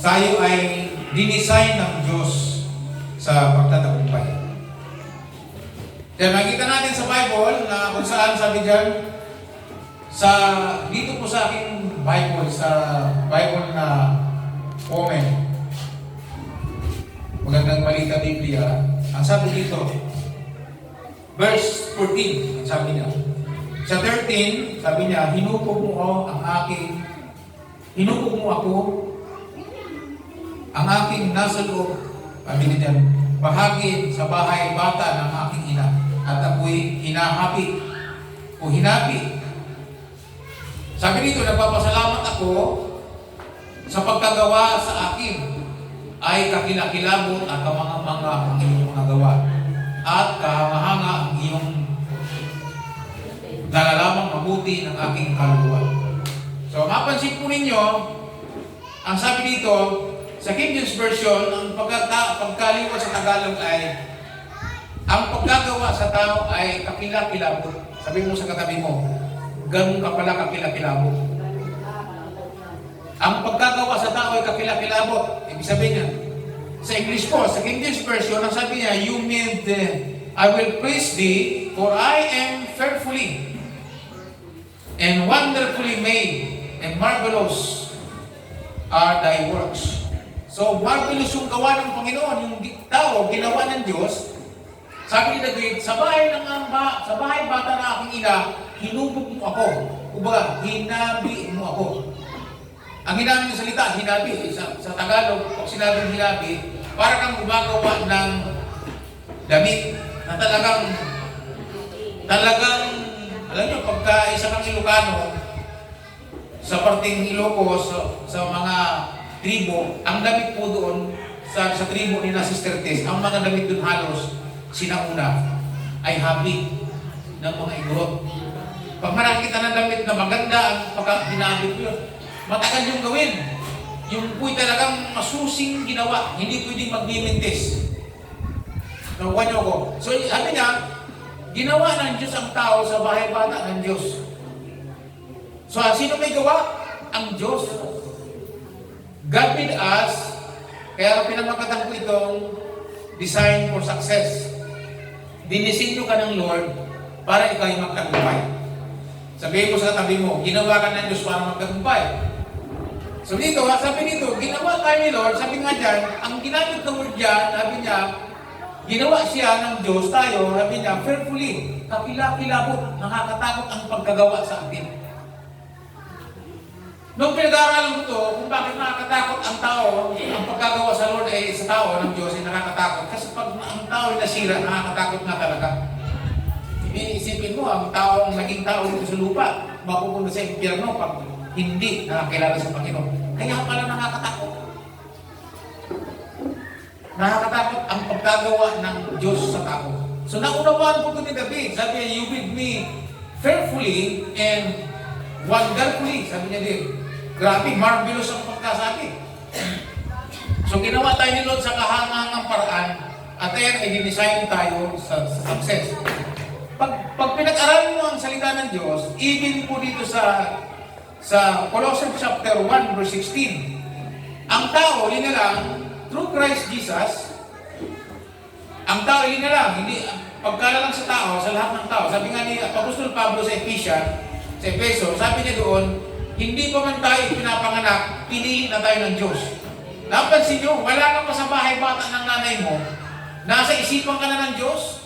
tayo ay dinesign ng Diyos sa pagtatagumpay. Kaya makikita natin sa Bible na kung saan sabi dyan, dito po sa aking Bible, sa Bible na comment, Magandang Balita Biblia, ang sabi dito, verse 14, sabi niya. Sa 13, sabi niya, hinupog mo ako, ang aking nasa loob, sabi niya, bahagi sa bahay bata ng aking ina, at ako'y hinapi. Sabi dito, nagpapasalamat ako sa pagkagawa sa akin, ay kakilakilabot at kamanga-manga ang iyong mga gawa, at kahanga-hanga ang iyong nalalamang mabuti ng aking kaluluwa. So, mapansin po ninyo, ang sabi dito, sa King James Version, ang pagkaliwat sa Tagalog ay, ang pagkagawa sa tao ay kakilakilabot. Sabi mo sa katabi mo, ganun ka pala kakilakilabot. Ang pagkagawa sa tao ay kakilakilabot. Ibig sabihin niya, sa English po, sa King James Version, ang sabi niya, you made, I will praise thee, for I am fearfully and wonderfully made, and marvelous are thy works. So, marvelous yung gawa ng Panginoon, yung tao, ginawa ng Diyos. Sabi ni David, sa bahay bata na aking ina, hinubog mo ako. Kumbaga, hinabi mo ako. Ang hinabi ng salita, hinabi. Sa Tagalog, pag sinabing hinabi, para kang gumagawa ng damit na talagang, alam nyo, pagka isa kang Ilocano, sa parting Ilocos, sa mga tribo, ang damit po doon, sa tribo ni na Sister Tess, ang mga damit doon halos, sinauna, ay habi ng mga igorot. Pag nakikita ng damit na maganda, ang pagka-hinabit yun, matagal yung gawin. Yung po'y talagang masusing ginawa, hindi pwedeng magbimintis. Nakuha niyo ko. So, sabi niya, ginawa ng Diyos ang tao sa bahay bata ng Diyos. So, sino may gawa? Ang Diyos. God made us, kaya pinamagatan ko itong design for success. Dinisinyo ka ng Lord para ikaw ay magtagumpay. Sabihin mo sa katabi mo, ginawa ka ng Diyos para magtagumpay. So dito, sabi dito, ginawa tayo ni Lord, sabi nga dyan, ang ginamit ng word dyan, sabi niya, ginawa siya ng Diyos tayo, sabi niya, fearfully, kakilakilabot, nakakatakot ang pagkagawa sa atin. Nung pinag-aaralan ko ito, kung bakit nakakatakot ang tao, ang pagkagawa sa Lord ay sa tao ng Diyos ay nakakatakot. Kasi pag ang tao ay nasira, nakakatakot na talaga. Isipin mo, ang naging tao dito sa lupa, mapupunta sa impyerno pag hindi nakakilala sa Panginoon. Kaya pala nakakatakot. Nakakatakot ang pagkagawa ng Diyos sa tao. So naunawaan ko ito ni David. Sabi niya, you with me fearfully and wonderfully. Sabi niya din, grabe, marvelous ang pagkasabi. So ginawa tayo ni Lord sa kahangangang paraan at ayan ay dinisign tayo sa success. Pag pinag-aralan mo ang salita ng Diyos, even po dito sa Colossians chapter 1 verse 16, ang tao, yun na lang, through Christ Jesus, ang tao, yun na lang, hindi, pagkala lang sa tao, sa lahat ng tao, sabi nga ni Apostol Pablo sa Efeso, sabi niya doon, hindi pa man tayo pinapanganak, pinili na tayo ng Diyos. Napansin nyo, wala ka pa sa bahay bata ng nanay mo, nasa isipan ka na ng Diyos,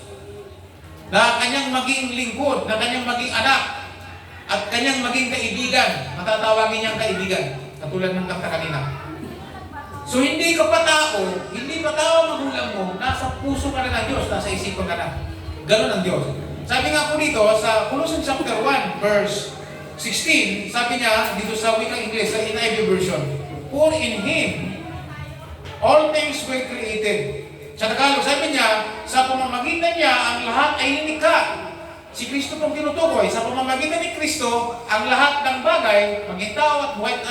na kanyang maging lingkod, na kanyang maging anak, at kanyang maging kaibigan, matatawagin niyang kaibigan, katulad ng kanta kanina. So hindi ka pa tao, hindi pa tao magulang mo, nasa puso ka na ng Diyos, nasa isipan ka na. Ganon ang Diyos. Sabi nga po dito, sa Colossians chapter 1, verse 16, sabi niya, dito sa wikang Ingles, sa NIV version, for in Him, all things were created. Sa Tagalog, sabi niya, sa pamamagitan niya, ang lahat ay nilikha. Si Kristo pong tinutukoy, sa pamamagitan ni Kristo, ang lahat ng bagay, maging tao at buhay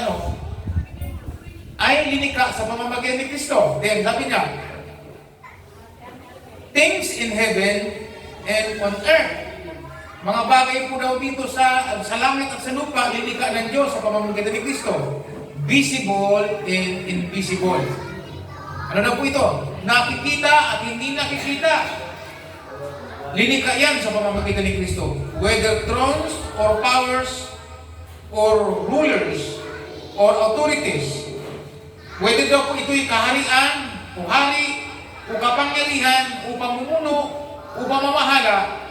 ay linikha sa pamamagitan ni Kristo. Then, sabi niya, things in heaven and on earth. Mga bagay po daw dito sa langit at sa lupa, lilikha ng Diyos sa pamamagitan ni Kristo. visible and invisible. Ano na po ito? Nakikita at hindi nakikita. Linikha yan sa pamamagitan ni Kristo. Whether thrones or powers or rulers or authorities. Whether daw po ito'y kaharian, o hari, o kapangyarihan, o pamumuno, o pamamahala,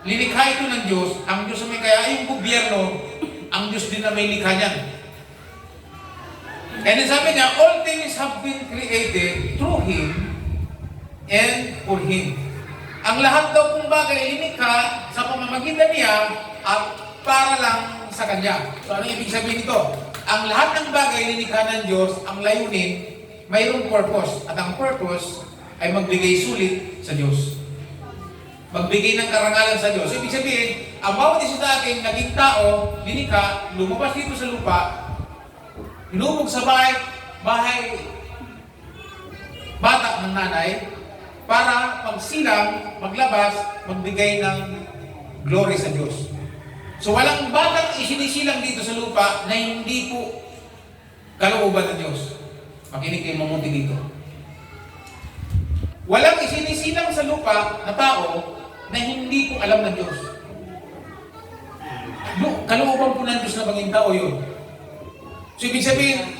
linikha ito ng Diyos. Ang Diyos may kaya yung gobyerno, ang Diyos din na may likha niyan. And then sabi niya, all things have been created through Him and for Him. Ang lahat daw kung bagay linikha sa pamamagitan niya at para lang sa Kanya. So ano ibig sabihin nito? Ang lahat ng bagay linikha ng Diyos, ang layunin, mayroong purpose. At ang purpose ay magbigay sulit sa Diyos. Magbigay ng karangalan sa Diyos. So ibig sabihin, ang bawat isa sa akin, naging tao, linikha, lumabas dito sa lupa, hinubog sa bahay, bata ng nanay, para pagsilang, maglabas, magbigay ng glory sa Diyos. So walang batang isinisilang dito sa lupa na hindi po kalooban ng Diyos. Makinig kayo mamuti dito. Walang isinisilang sa lupa na tao na hindi po alam ng Diyos. Kalooban po ng Diyos na maging tao yun. So ibig sabihin,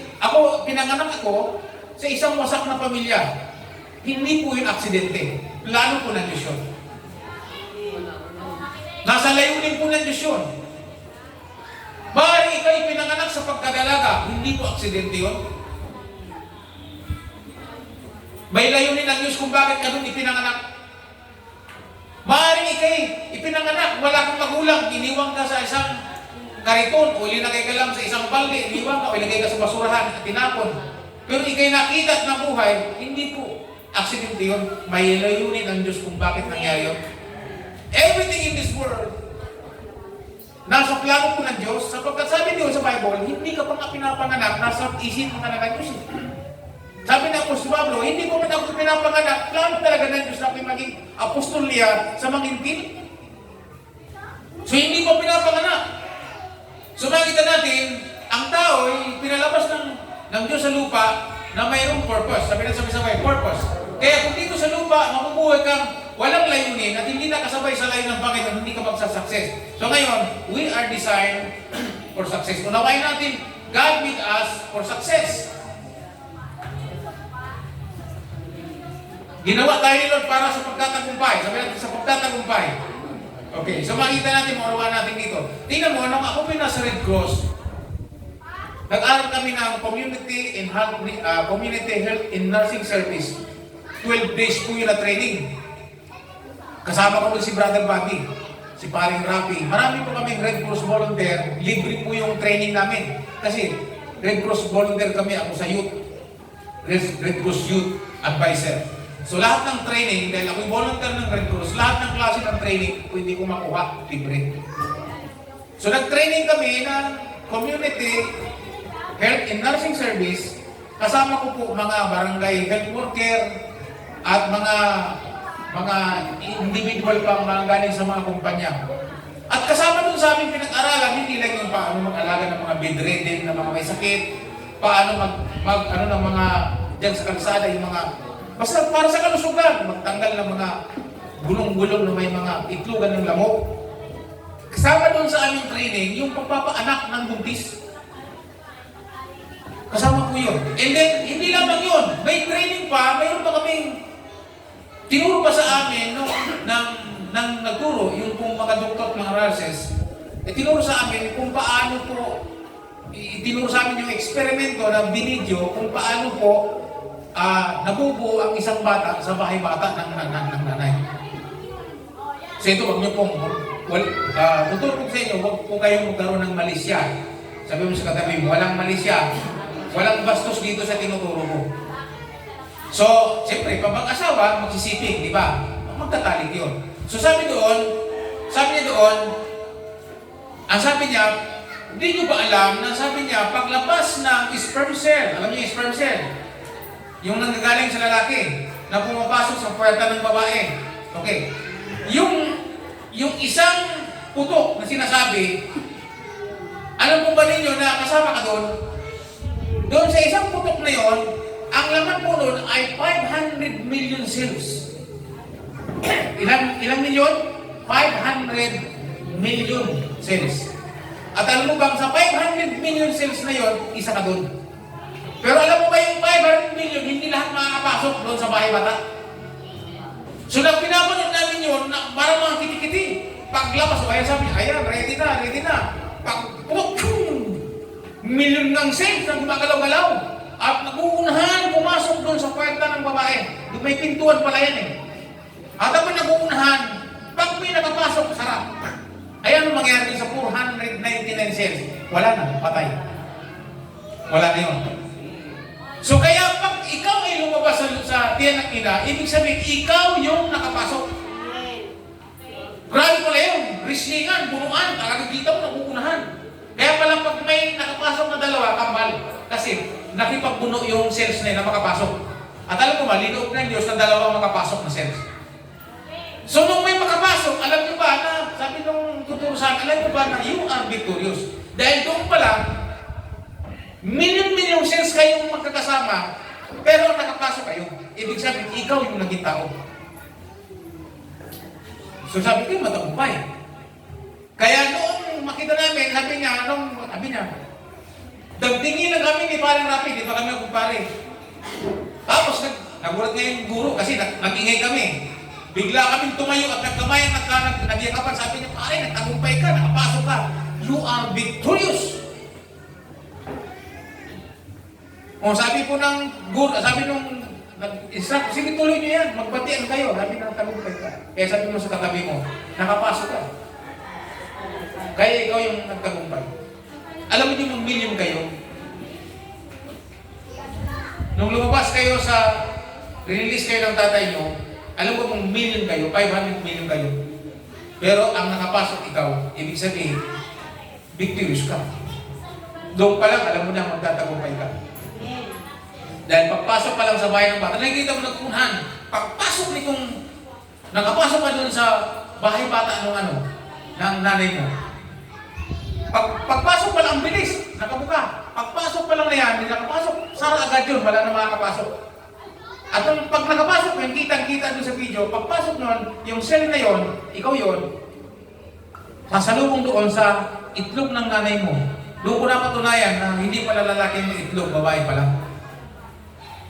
pinanganak ako sa isang wasak na pamilya. Hindi po yun aksidente. Plano po ng Diyos yun. Nasa layunin po ng Diyos yun. Bari ikaw'y pinanganak sa pagkadalaga, hindi po aksidente yun. May layunin ng Diyos kung bakit ka doon ipinanganak. Bari ikaw'y ipinanganak, wala kang magulang, iniwang ka sa isang kariton, o ilinagay ka lang sa isang balde, iniwang ka, o ilagay ka sa basurahan at tinapon. Pero ikaw'y nakita at nabuhay, hindi po aksidente yun. May layunin ang Diyos kung bakit nangyari yun. Everything in this world, nasa plano po ng Diyos, sapagkat sabi niyo sa Bible, hindi ka pa nga pinapanganak, nasa isip mo talaga Diyos. Sabi ng Apostol Pablo, hindi ko man ako pinapanganak, plano talaga ng Diyos na ako'y maging apostol niya sa mangintil. So hindi ko pinapanganak. So makikita natin, ang tao ay pinalabas ng Diyos sa lupa na mayroong purpose. Sabi sa Bible, purpose. Kaya kung dito sa lupa, mabubuhay kang walang layunin at hindi nakasabay sa layunin ng Panginoon, hindi ka magsasucess. So ngayon, we are designed for success. Unawain natin, God made us for success. Ginawa tayo ni Lord para sa pagtatagumpay. Sabi natin sa pagtatagumpay. Okay, so makita natin, maunawaan natin dito. Tingnan mo, nung ako nasa Red Cross, nag-aral kami ng Community Health and Nursing Service. 12 days po yun na training. Kasama ko si Brother Bobby, si Paring Rafi. Marami po kaming Red Cross volunteer. Libre po yung training namin. Kasi Red Cross volunteer kami, ako sa youth. Red Cross Youth Advisor. So lahat ng training, dahil ako'y volunteer ng Red Cross, lahat ng klase ng training, pwede ko makuha, libre. So nag-training kami ng Community Health and Nursing Service. Kasama ko po mga barangay health worker at mga individual pang mga galing sa mga kumpanya. At kasama dun sa aming pinag-aralan, hindi lang yung paano mag-alaga ng mga bedridden, ng mga may sakit, paano ng mga dyan sa kalsada, yung mga, basta para sa kalusugan, magtanggal ng mga gulong-gulong na may mga itlogan ng lamok. Kasama dun sa aming training, yung pagpapaanak ng buntis. Kasama ko yun. And then, hindi lamang yun. May training pa, mayroon pa kaming tinuro pa sa amin nang nagturo, yung pong mga doktor ng nurses, tinuro sa amin kung paano po, tinuro sa amin yung eksperimento na binidyo kung paano po nabubuo ang isang bata sa bahay bata ng nanay. So ito, huwag niyo pong, tuturo ko sa inyo, huwag po kayong magkaroon ng malisya. Sabi mo sa katabi mo, walang malisya, walang bastos dito sa tinuturo mo. So, siyempre, pag mag-asawa, magsisiping, di ba? Magtatalik yun. So, sabi niya doon, ang sabi niya, hindi nyo ba alam na sabi niya, paglabas ng sperm cell, alam niyo yung sperm cell? Yung nanggagaling sa lalaki, na pumapasok sa puwerta ng babae. Okay. Yung isang putok na sinasabi, alam mo ba ninyo na kasama ka doon? Doon sa isang putok na yon, ang laman po noon ay 500 million cells. Ilang milyon? 500 million cells. At alam mo bang sa 500 million cells na yon, isa ka doon. Pero alam mo ba yung 500 million, hindi lahat makakapasok doon sa bahay bata? So nang pinapanood namin yun, parang mga kiti-kiti. Paglabas, o ayan sabi, ayan, ready na. Million ng cells na gumagalaw-galaw. At naguunahan, pumasok doon sa kwarta ng babae. Doon may pintuan pala yan eh. At naman naguunahan, pag may nakapasok, sarap. Ayan ang mangyari sa 499 cells. Wala na, patay. Wala na yun. So kaya pag ikaw ay lumabas sa tiyan ng ina, ibig sabihin, ikaw yung nakapasok. Grabe pala yun. Rislingan, bunuan, talagang dito mo nakukunahan. Kaya pala pag may nakapasok na dalawa, kambal. Kasi nakipagbuno yung cells na yun na makapasok. At alam mo ba, linoob ng Diyos na dalawang makapasok na cells. So nung may makapasok, alam nyo ba na, sabi nung tuturo sa akin, alam nyo ba na you are victorious. Dahil doon pala, million cells kayong magkakasama, pero nakapasok kayo. Ibig sabihin, ikaw yung naging tao. So sabi ko, matagumpay. Kaya noong makita namin, sabi niya, dagdingin na kami ni Parang Rapi, di ba kami nagkumpare? Tapos nagulat nga yung guro kasi nag-ingay kami. Bigla kaming tumayo at nagkamayan at nagyakapan. Sabi niya, pare, nagtagumpay ka, nakapasok ka. You are victorious. O sabi po ng guro, sabi nung nag-instruct, sige tuloy niyo yan, magbatian kayo. Sabi na nagtagumpay ka. Kaya sabi mo sa katabi mo, nakapasok ka. Kaya ikaw yung nagtagumpay. Alam mo niyo mag million kayo. Nung lumabas kayo sa, release kayo ng tatay niyo, alam mo kung million kayo, 500 million kayo. Pero ang nakapasok ikaw, ibig sabihin, victorious ka. Doon pa lang, alam mo na magtatagumpay ka. Dahil pagpasok pa lang sa bahay ng bata, nakikita mo nagpunan. Pagpasok ni kung nakapasok ka doon sa bahay bata ng nanay mo. Pagpasok pa lang, ang bilis, nakabuka. Pagpasok pa lang na yan, hindi nakapasok, sara agad yun, wala na makakapasok. At pag nakapasok mo, yung kitang-kita doon sa video, pagpasok nun, yung cell na yon, ikaw yon, sasalubong doon sa itlog ng nanay mo. Doon ko na patunayan na hindi pala lalaki mo itlog, babae pala.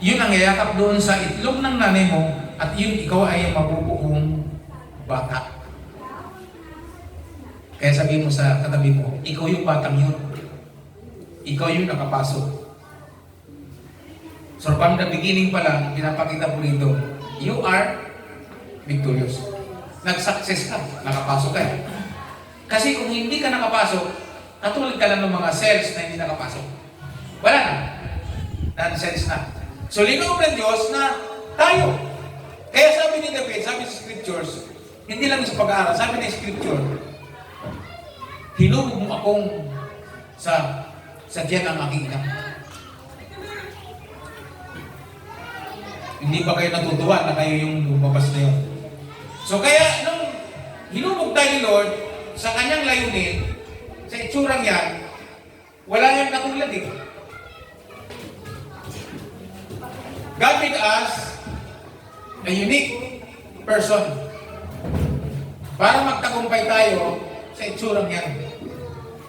Yun ang yayakap doon sa itlog ng nanay mo, at yun ikaw ay mabubuong bata. Kaya sabihin mo sa katabi mo, ikaw yung batang yun. Ikaw yung nakapasok. So from the beginning pa lang, pinapakita po rito, you are victorious. Nag-success ka, nakapasok ka. Kasi kung hindi ka nakapasok, katulad ka lang ng mga cells na hindi nakapasok. Wala na. Non-sense na. So linoob ng Diyos na tayo. Kaya sabi ni David, sabi sa scriptures, hindi lang sa pag-aaral, sabi ni scripture, hinubog mo akong sa tiyan ng aking ina. Hindi ba kayo natutuwa na kayo yung lumabas na yun? So kaya, nung hinubog tayo ni Lord sa kanyang layunin, sa itsurang yan, wala niyang katulad eh. God made us a unique person para magtagumpay tayo sa itsurang yan.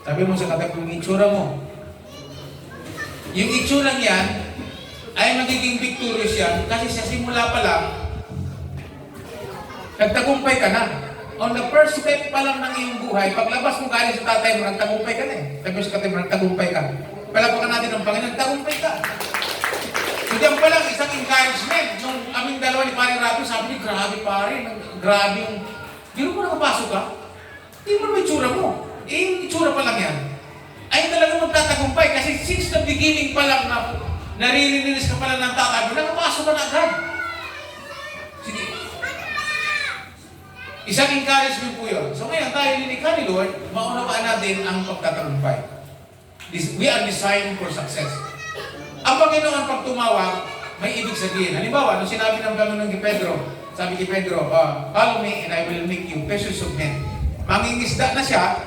Sabi mo sa katabi yung itsura mo. Yung itsurang yan, ay magiging victorious yan kasi sa simula pa lang, nagtagumpay ka na. On the first step pa lang ng iyong buhay, paglabas mo galing sa tatay mo, nagtagumpay ka na eh. Sabi mo sa tatay mo, nagtagumpay ka. Palapakan natin ang Panginoon, nagtagumpay ka. So diyan pa lang, isang encouragement. Nung aming dalawa ni Pare Rapi, sabi niya, grabe pare, grabe yung... Di mo nakapasok ka? Di mo may itsura mo. Yung itsura pa lang yan. Ay talaga magtatagumpay kasi since the beginning pa lang na naririnis ka pala ng tatay mo, nakapasok ka na agad. Sige. Isang encouragement po yun. So ngayon tayo linikha ni Lord, maunawaan natin ang pagtatagumpay. We are designed for success. Ang Panginoon pag tumawag, may ibig sabihin. Halimbawa, nung sinabi ng Panginoon kay Pedro, sabi kay Pedro, follow me and I will make you fishers of men. Mangingisda na siya,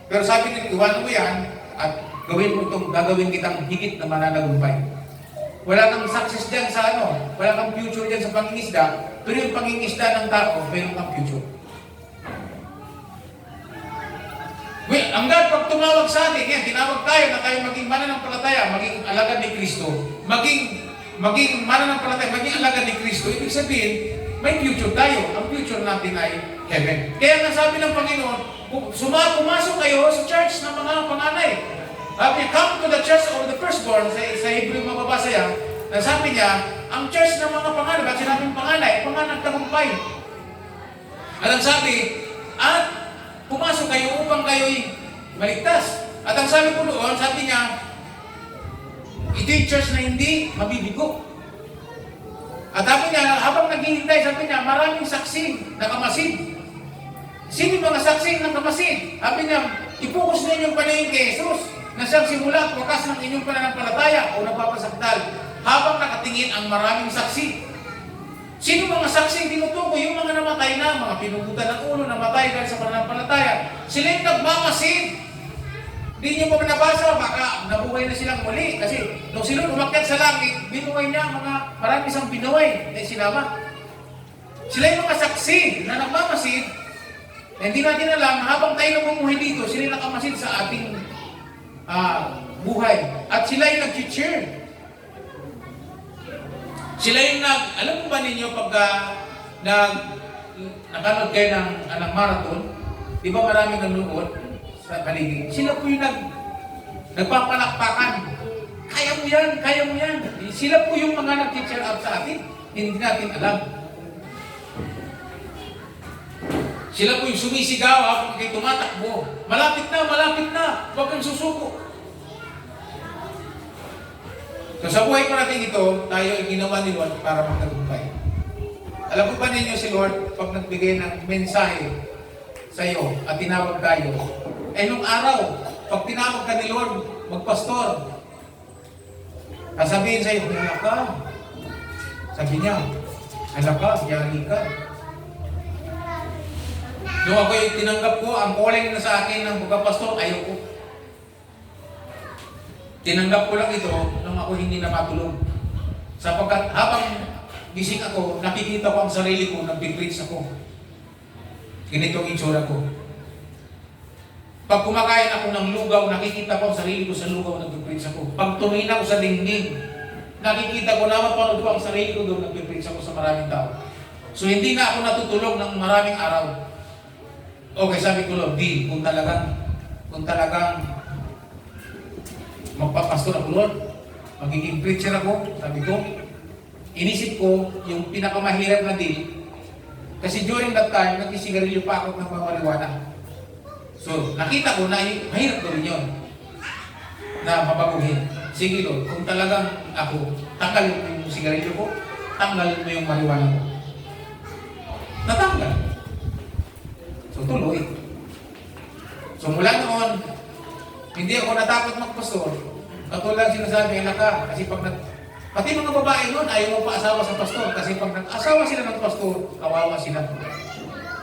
pero sabi nila, iwanan mo yan, at Gawin mo itong, gagawin kitang higit na mananagumpay. Wala kang success dyan sa wala kang future dyan sa pangingisda, pero yung pangingisda ng tao, mayroon kang future. Well, ang God, pag tumawag sa atin, yan, tinawag tayo na tayo maging mananampalataya, maging alagad ni Kristo, maging mananampalataya, maging alagad ni Kristo, ibig sabihin, may future tayo. Ang future natin ay heaven. Kaya nga sabi ng Panginoon, pumasok kayo sa church ng mga panganay. Sabi, come to the church of the firstborn, sa Hebrew mababasa yan, na sabi niya, ang church ng mga panganay, bakit sinabing panganay, panganay tagumpay. At ang sabi, at pumasok kayo upang kayo'y maligtas. At ang sabi po doon, sabi niya, ito yung church na hindi mabibigo. At sabi niya, habang naghihintay, sabi niya, maraming saksi na kamasid. Sino yung mga saksi ng kamasid? Sabi niya, ipokus na inyong paningin kay Jesus na siyang simula at wakas ng inyong pananampalataya o nagpapasakdal habang nakatingin ang maraming saksi. Sino mga saksi tinutukoy? Yung mga namatay na, mga pinugutan ng ulo, namatay dahil sa pananampalataya. Sila yung nagmamasid. Hindi niyo pa nabasa, baka nabuhay na silang muli. Kasi nung sila umakyat sa langit, binuhay niya mga marami isang binuhay na sinama. Sila yung mga saksi na nagmamasid. Hindi natin alam, habang tayo namumuhay dito, sila yung nakamasid sa ating buhay. At sila yung nag-cheer. Sila yung alam mo ba ninyo pagka nakanood kayo ng marathon, di ba maraming nanonood sa paligid? Sila po yung nagpapalakpakan. Kaya mo yan, kaya mo yan. Sila po yung mga nag-cheer up sa atin. Hindi natin alam. Sila po yung sumisigaw habang kayo tumatakbo. Malapit na, huwag kang susuko. So sa buhay pa natin ito, tayo ay ginawa ni Lord para magtagumpay. Alam ko ba ninyo si Lord, pag nagbigay ng mensahe sa iyo at tinawag tayo, nung araw, pag tinawag ka ni Lord, magpastor, sasabihin sa iyo, hala ka. Sabi niya, hala ka, yari ka. Nung ako yung tinanggap ko, ang calling na sa akin ng pagkapastor, ayaw ko. Tinanggap ko lang ito nung ako hindi na matulog. Sapagkat habang gising ako, nakikita ko ang sarili ko, nag-preach ako. Ganito ang itsura ko. Pag kumakain ako ng lugaw, nakikita ko ang sarili ko sa lugaw, nag-preach ako. Pag tumingin ako sa dingding, nakikita ko naman panood ko ang sarili ko doon, nag-preach ako sa maraming tao. So hindi na ako natutulog ng maraming araw. Okay, sabi ko, Lord, kung talagang magpapastor ako, Lord, magiging preacher ako, sabi ko, inisip ko yung pinakamahirap na deal, kasi during that time, nagkisigarilyo pa ako ng pamaliwanag. So, nakita ko na mahirap ko rin yun, na mabaguhin. Sige, Lord, kung talagang ako, tanggalin mo yung sigarilyo ko, tanggalin mo yung marijuana ko. Natanggal. So, tuloy. So, mula noon, hindi ako natakot magpastor. Katulad sinasabi, ka, kasi pati mga babae noon, ayaw mo pa-asawa sa pastor. Kasi pag nag-asawa sila ng pastor, kawawa sila.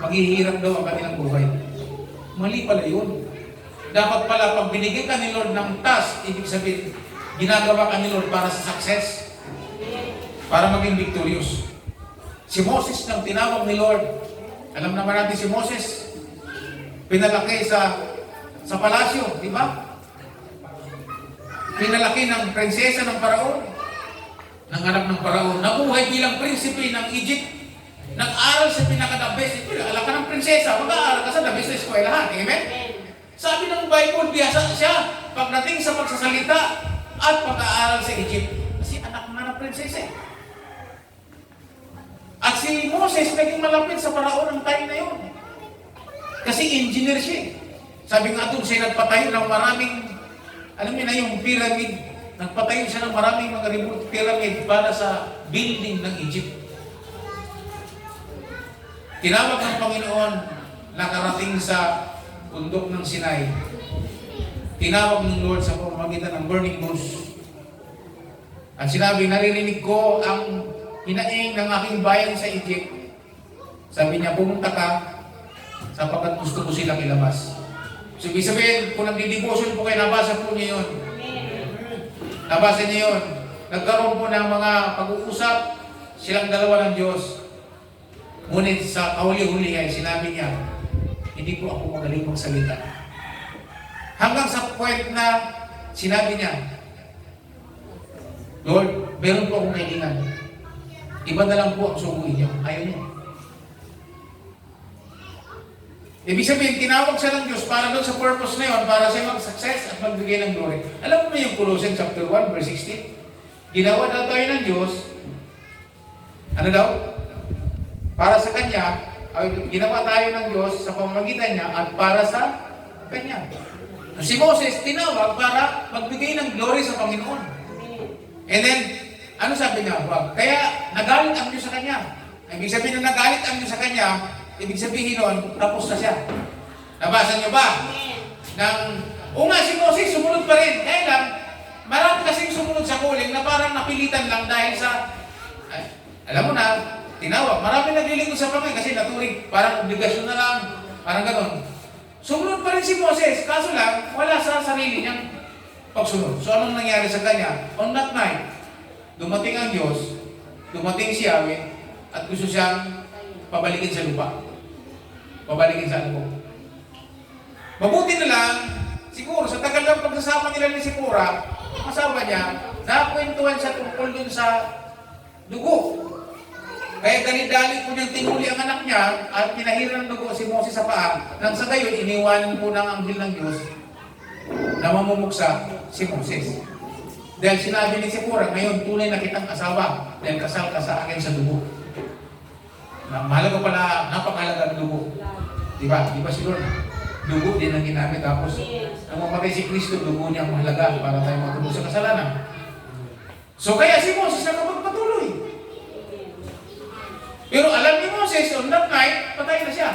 Maghihirap daw ang kanilang buhay. Mali pala yun. Dapat pala, pag binigyan ka ni Lord ng task, ibig sabihin, ginagawa ka ni Lord para sa success. Para maging victorious. Si Moses nang tinawag ni Lord, alam naman natin si Moses, pinalaki sa palasyo, di ba? Pinalaki ng prinsesa ng Paraon, ng anak ng Paraon, nabuhay bilang prinsipe ng Egypt, nag-aral sa pinaka-the best. Alam ka ng prinsesa, mag-aaral ka sa the best eskwelahan. Amen? Sabi ng Bible, biyasa siya pagdating sa pagsasalita at pag-aaral sa Egypt. Kasi anak nga ng prinsesa. At si Moses naging malapit sa Paraon ng time na yun. Kasi engineer siya. Sabi nga doon, siya nagpatayo ng maraming, alam niyo na yung pyramid, nagpatayo siya ng maraming mga pyramid para sa building ng Egypt. Tinawag ng Panginoon, nakarating sa bundok ng Sinai. Tinawag ng Lord sa pamamagitan ng burning bush. At sinabi, naririnig ko ang hinaing ng aking bayan sa Egypt. Sabi niya, pumunta ka sapagkat gusto ko silang ilabas. So, ibig sabihin, kung nagdi-devotion po kayo, nabasa po niyo yun. Nabasa niyo yun. Nagkaroon po ng mga pag-uusap, silang dalawa ng Diyos. Ngunit sa kahuli-huli ay sinabi niya, hindi po ako magaling magsalita. Hanggang sa point na sinabi niya, Lord, meron po akong kailangan. Iba na lang po ang suguin niyo. Ayaw niya. Ibig sabihin, tinawag siya ng Diyos para doon sa purpose na yun, para siya mag-success at magbigay ng glory. Alam mo yung Colossians chapter 1, verse 16? Ginawa na tayo ng Diyos, ano daw? Para sa Kanya, ginawa tayo ng Diyos sa pamamagitan niya at para sa Kanya. Si Moses, tinawag para magbigay ng glory sa Panginoon. And then, ano sabi niya? Wag. Kaya, nagalit ang Diyos sa Kanya. Ibig sabihin na nagalit ang Diyos sa Kanya, ibig sabihin nun, tapos na siya. Nabasa niyo ba? O nga, si Moses, sumunod pa rin. Kaya lang, marami kasing sumunod sa calling na parang napilitan lang dahil sa, alam mo na, tinawag. Marami naglilingkod sa Panginoon kasi naturing, parang obligasyon na lang, parang gano'n. Sumunod pa rin si Moses, kaso lang, wala sa sarili niyang pagsunod. So, anong nangyari sa kanya? On that night, dumating ang Diyos, dumating si Yahweh, at gusto siyang pabalikin sa lupa. Pabalikin sa lupa. Mabuti na lang, siguro, sa tagal ng pagsasama nila ni Sipora, asawa niya, nakakwentuhan siya tungkol dun sa dugo. Kaya dali-dali po niyang tinuli ang anak niya at pinahiran ng dugo si Moses sa paa. Nang sa gayon, iniwanan po ng anghel ng Diyos na mamumuksa si Moses. Dahil sinabi ni Sipora, ngayon tunay na kitang asawa dahil kasal ka sa akin sa dugo. Mahalaga pala, napakahalaga ng dugo. Diba? Diba si Lord? Dugo din ang ginamit. Tapos, nang mamatay si Kristo, dugo niya ang mahalaga para tayo matulog sa kasalanan. So kaya si Moses nakapagpatuloy. Pero alam ni Moses, on that night, patay na siya.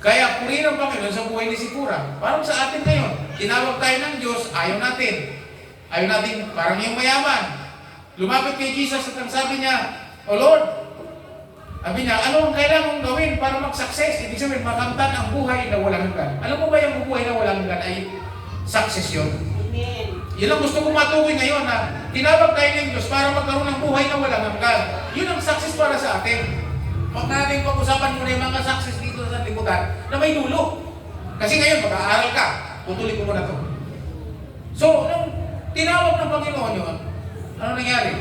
Kaya purihin ang Panginoon sa buhay ni Sipora. Parang sa atin ngayon, tinawag tayo ng Diyos, ayaw natin. Ayaw natin, parang yung mayaman. Lumapit kay Jesus at ang sabi niya, O Lord, sabi niya, ano ang kailangan mong gawin para mag-success? Ibig sabihin, makamtan ang buhay na walang hanggan. Alam mo ba yung buhay na walang hanggan ay success yun? Amen. Yun ang gusto kong matukoy ngayon na tinawag tayo ng Diyos para magkaroon ng buhay na walang hanggan. Yun ang success para sa atin. Huwag natin pag-usapan muna yung mga success dito sa liputan na may dulo. Kasi ngayon, mag-aaral ka. Putulin ko muna to. So, nung tinawag ng Panginoon yun, ano nangyari?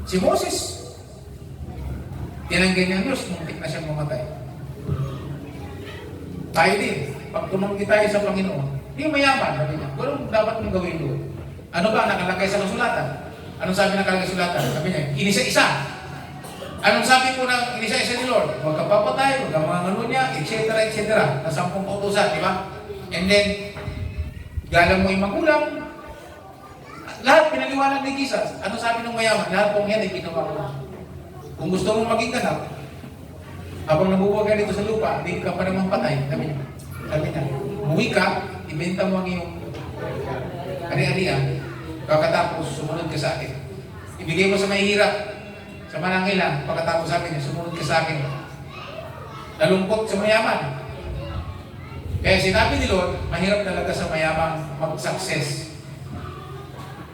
Si Moses, tinanggay niya ang Diyos, muntik na siyang mamatay. Tayo din, pag tumanggi tayo sa Panginoon, hindi mayaman, sabi niya. Pero dapat mong gawin doon. Ano ba nakalagay sa kasulatan? Anong sabi nakalagay sa kasulatan? Sabi niya, inisa-isa. Anong sabi po ng inisa-isa ni Lord? Huwag ka papatay, huwag ka mga niya, etc. etc. Na 10 kautusan, di ba? And then, galang mo yung magulang. Lahat pinaliwanag ni Jesus. Ano sabi ng mayaman? Lahat pong yan ay ginawa ko. Kung gusto mong maging ganap, habang nabubuhay ka dito sa lupa, hindi ka pa naman patay. Sabi niya, umuwi ka, ibenta mo ang iyong ari-arian, pagkatapos sumunod ka sa akin. Ibigay mo sa mahihirap, sa manangilan, pagkatapos sabi niya, sumunod ka sa akin. Nalungkot sa mayaman. Kaya sinabi ni Lord, mahirap talaga sa mayamang mag-success.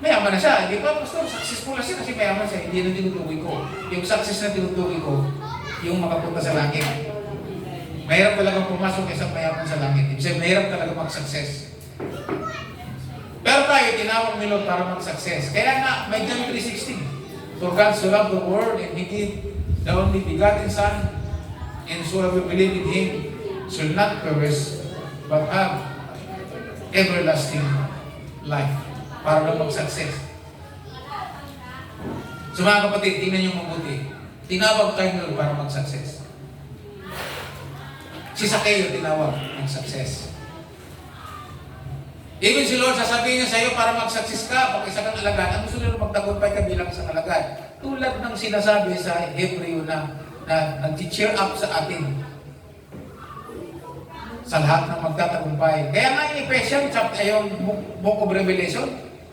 Mayaman na siya, hindi pa, Pastor, successful na siya kasi mayaman siya, hindi na tinutukoy ko. Yung success na tinutukoy ko, yung makapunta sa langit. Mahirap talagang pumasok isang mayaman sa langit. Ibig sabihin, mahirap talaga mag-success. Pero tayo, tinawag ni Lord para mag-success. Kaya nga, may John 3:16. For God so loved the world and He gave the only begotten Son, and whosoever believe in Him shall not perish, but have everlasting life. Para lang mag-success. So mga kapatid, tingnan niyo mabuti. Tinawag tayo ni Lord para mag-success. Si Zacchaeus tinawag ng success. Even si Lord, sasabihin niya sa iyo para mag-success ka, pag isa kang alagad, ang gusto nila magtagumpay ka bilang isang alagad. Tulad ng sinasabi sa Hebreo na nag-cheer up sa atin sa lahat ng magtatagumpay. Kaya nga yung Ephesians, yung Book of Revelation,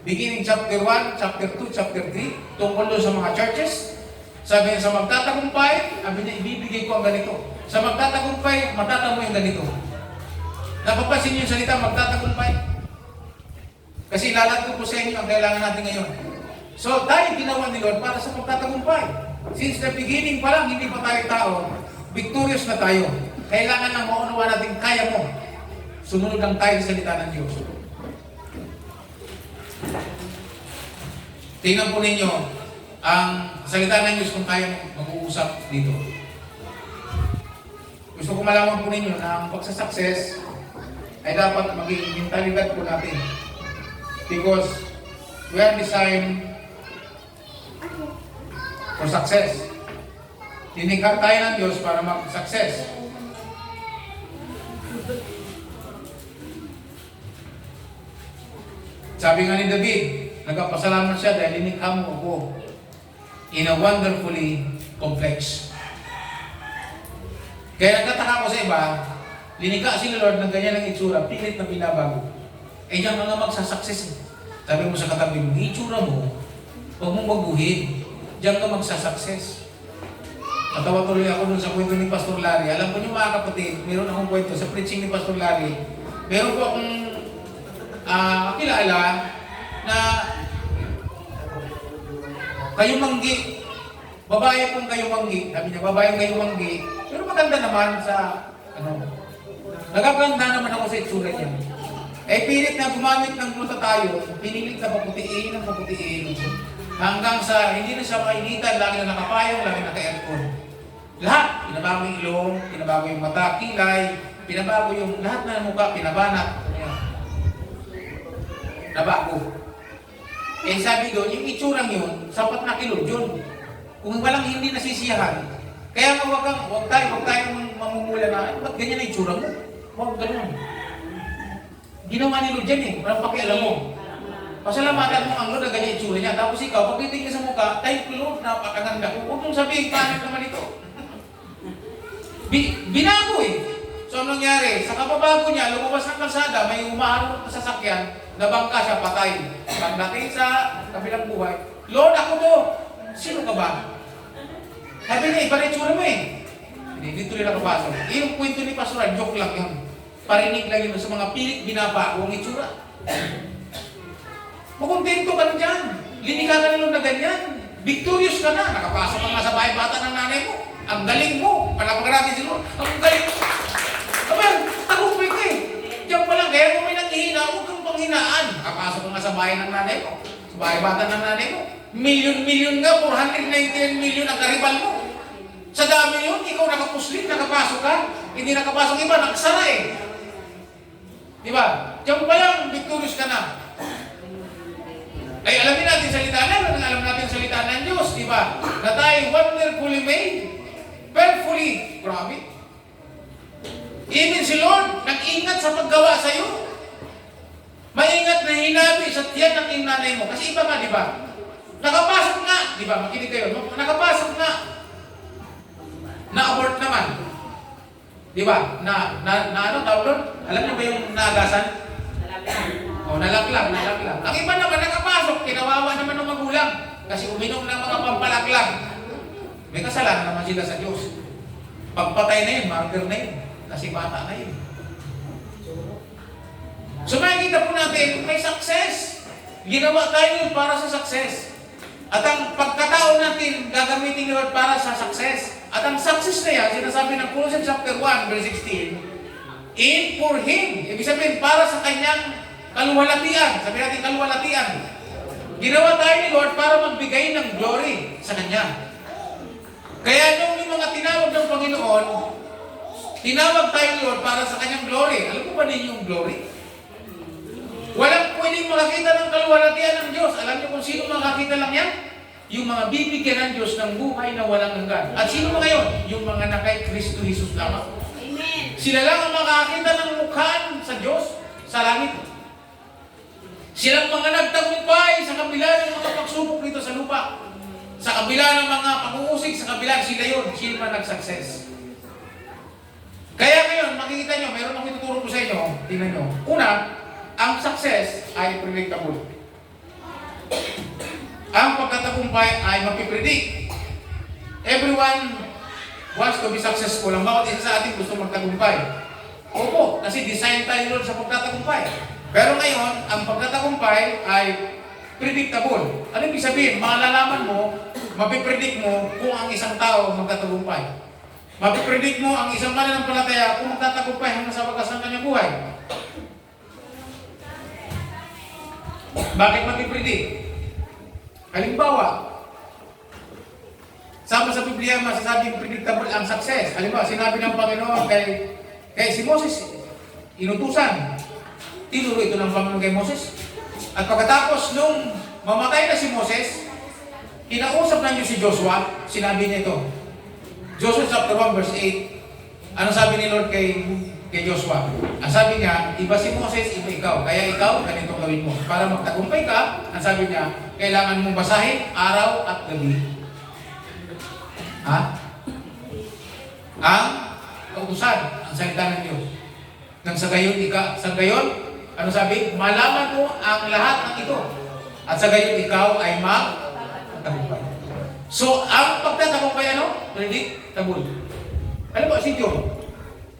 beginning chapter 1, chapter 2, chapter 3, tungkol doon sa mga churches, sabi niya sa magtatagumpay, sabi niya, ibibigay ko ang ganito. Sa magtatagumpay, matatamo yung ganito. Napapansin niyo yung salita, magtatagumpay? Kasi ilalat ko po sa inyo ang kailangan natin ngayon. So, tayo ginawa ni Lord para sa pagtatagumpay. Since the beginning pa lang, hindi pa tayo tao, victorious na tayo. Kailangan lang maunawa natin, kaya mo. Sumunod lang tayo sa salita ng Diyos. Tingnan po ninyo ang salita ng Diyos kung kaya mag-uusap dito. Gusto ko malaman po ninyo na ang pagsasucess ay dapat maging mentalidad po natin. Because we are designed for success. Tinikha tayo ng Diyos para mag-success. Sabi nga ni David, nagpapasalamat siya dahil tinikha mo ako in a wonderfully complex. Kaya nagtataka ko sa iba, linikha si Lord ng ganyan ang itsura, pilit na binabago. Eh diyan ka nga magsasucess. Sabi mo sa katabi mo, itsura mo, huwag mong baguhin. Diyan ka magsasucess. Natawa tuloy ako dun sa kwento ni Pastor Larry. Alam ko niyo mga kapatid, meron akong kwento sa preaching ni Pastor Larry. Meron po akong kilala na kayumanggi. Babae pong kayumanggi. Sabi niya, babae kayumanggi. Pero maganda naman sa, nagaganda naman ako sa itsura niya. Eh, pilit na gumamit ng glutathione, pinilit na paputiin ng paputiin. Hanggang sa hindi na siya mainitan, lagi na nakapayong, lagi na naka-aircon. Lahat, pinabago yung ilong, pinabago yung mata, kilay, pinabago yung lahat na mukha, pinabanat. Nabago. Eh sabi doon, yung itsurang yun, sapat na kilod yun. Kung walang hindi nasisiyahan, kaya huwag tayo mamumula na, ba't ganyan na itsura mo? Huwag ganun. Ginawa ni Lord dyan eh, walang pakialam mo. Pasalamatan mo ang Lord na ganyan itsura niya. Tapos ikaw, pag titigil sa mukha, thank you Lord, napakaganda ko. Huwag mong sabihin, paano naman ito? Binago eh. So anong nangyari? Sa kababago niya, lumabas ng kalsada, may umaharap na sasakyan, nabangka siya, patay. Pagdating sa kabilang buhay, Lord, ako to. Sino ka ba? Sabi niya, iba na itsura mo eh. Hindi, dito rin nakapasok. Yung kwento ni Pastor, joke lang yun. Parinig lang yun sa mga pilit binabago ang itsura. Makontento ka na dyan. Linika ka na na ganyan. Victorious ka na. Nakapasok ka nga sa bahay bata ng nanay mo. Ang galing mo. Palapagan natin si Lord. Ang galing mo. Abel, tagumpay ka eh. Diyan pa lang, kaya kung may nanghihina, huwag kang panghinaan. Nakapasok ka nga sa bahay ng nanay mo. Sa bahay bata ng nanay mo. Milyon-milyon nga, 499 million ang karibal mo. Sa dami yun, ikaw nakapuslit, nakapasok ka. Hindi nakapasok iba, nakasara eh. Diba? Diyan pa lang, victorious ka na. Ay, alamin natin salita na, alam natin salita ng Diyos, diba? Na tayo wonderfully made, perfectly, grabe. Even si Lord, nag-ingat sa paggawa sa'yo. Maingat na hinabi sa tiyan ng iyong nanay mo. Kasi iba nga, diba? Nakapasok nga, diba? Makinig kayo, nakapasok nga. Na-abort naman. Diba? Ano tawag doon? Alam niyo ba yung naagasan? Nalaglag. Ang iba naman nakapasok, kinawawa naman ng magulang. Kasi uminom ng mga pampalaglag. May kasalanan naman sila sa Diyos. Pagpatay na yun, martyr na yun. Kasi bata na yun. So makikita po natin, may success. Ginawa tayo para sa success. At ang pagkatao natin, gagamitin nyo para sa success. At ang success na yan, sinasabi ng Colossians chapter 1, verse 16, in for Him. Ibig sabihin, para sa kanyang kaluwalhatian. Sabi natin kaluwalhatian. Ginawa tayo ni Lord para magbigay ng glory sa Kanya. Kaya nung yung mga tinawag ng Panginoon, tinawag tayo ni Lord para sa Kanyang glory. Alam mo ba ninyo yung glory? Walang pwedeng makakita ng kaluwalhatian ng Diyos. Alam niyo kung sino makakita lang yan? Yung mga bibigyan ng Diyos ng buhay na walang hanggan. At sino mga yon? Yung mga nakay Kristo Jesus lamang. Amen. Sila lang ang makakita ng mukhaan sa Diyos sa langit. Silang mga nagtagumpay sa kabila ng mga pagsubok dito sa lupa. Sa kabila ng mga pag-uusig, sa kabila sila yun. Sila man nag-success. Kaya ngayon, makikita nyo, meron akong ituturo ko sa inyo. Tingnan nyo. Una, ang success ay predictable. Ang pagkatagumpay ay mapipredict. Everyone wants to be successful. Ang bawat isa sa atin gusto magtagumpay. Opo, kasi design tayo Lord sa pagtatagumpay. Pero ngayon, ang pagtatagumpay ay predictable. Ano ibig sabihin? Malalaman mo, mapipredict mo kung ang isang tao magtatagumpay. Mapipredict mo ang isang mananampalataya kung magtatagumpay hanggang sa wakas ng kanyang buhay. Bakit mapipredict? Halimbawa, sama sa Biblia masasabing predictable ang success. Halimbawa, sinabi ng Panginoon kay si Moses, inutusan. Tinuro ito ng Panginoon kay Moses. At pagkatapos nung mamatay na si Moses, kinausap ng Diyos si Joshua, sinabi niya ito. Joshua chapter 1 verse 8. Ano sabi ni Lord kay Joshua? Ang sabi niya, iba si Moses, iba ikaw. Kaya ikaw, ganito gawin mo. Para magtagumpay ka, ang sabi niya, kailangan mong basahin araw at gabi. Ha? Ang kautusan, ang salita ng Diyos. Nang sa gayon, ano sabi? Malaman mo ang lahat ng ito. At sa gayon, ikaw ay magtagumpay. So, ang pagtatagumpay, predictable. Alam mo, si John,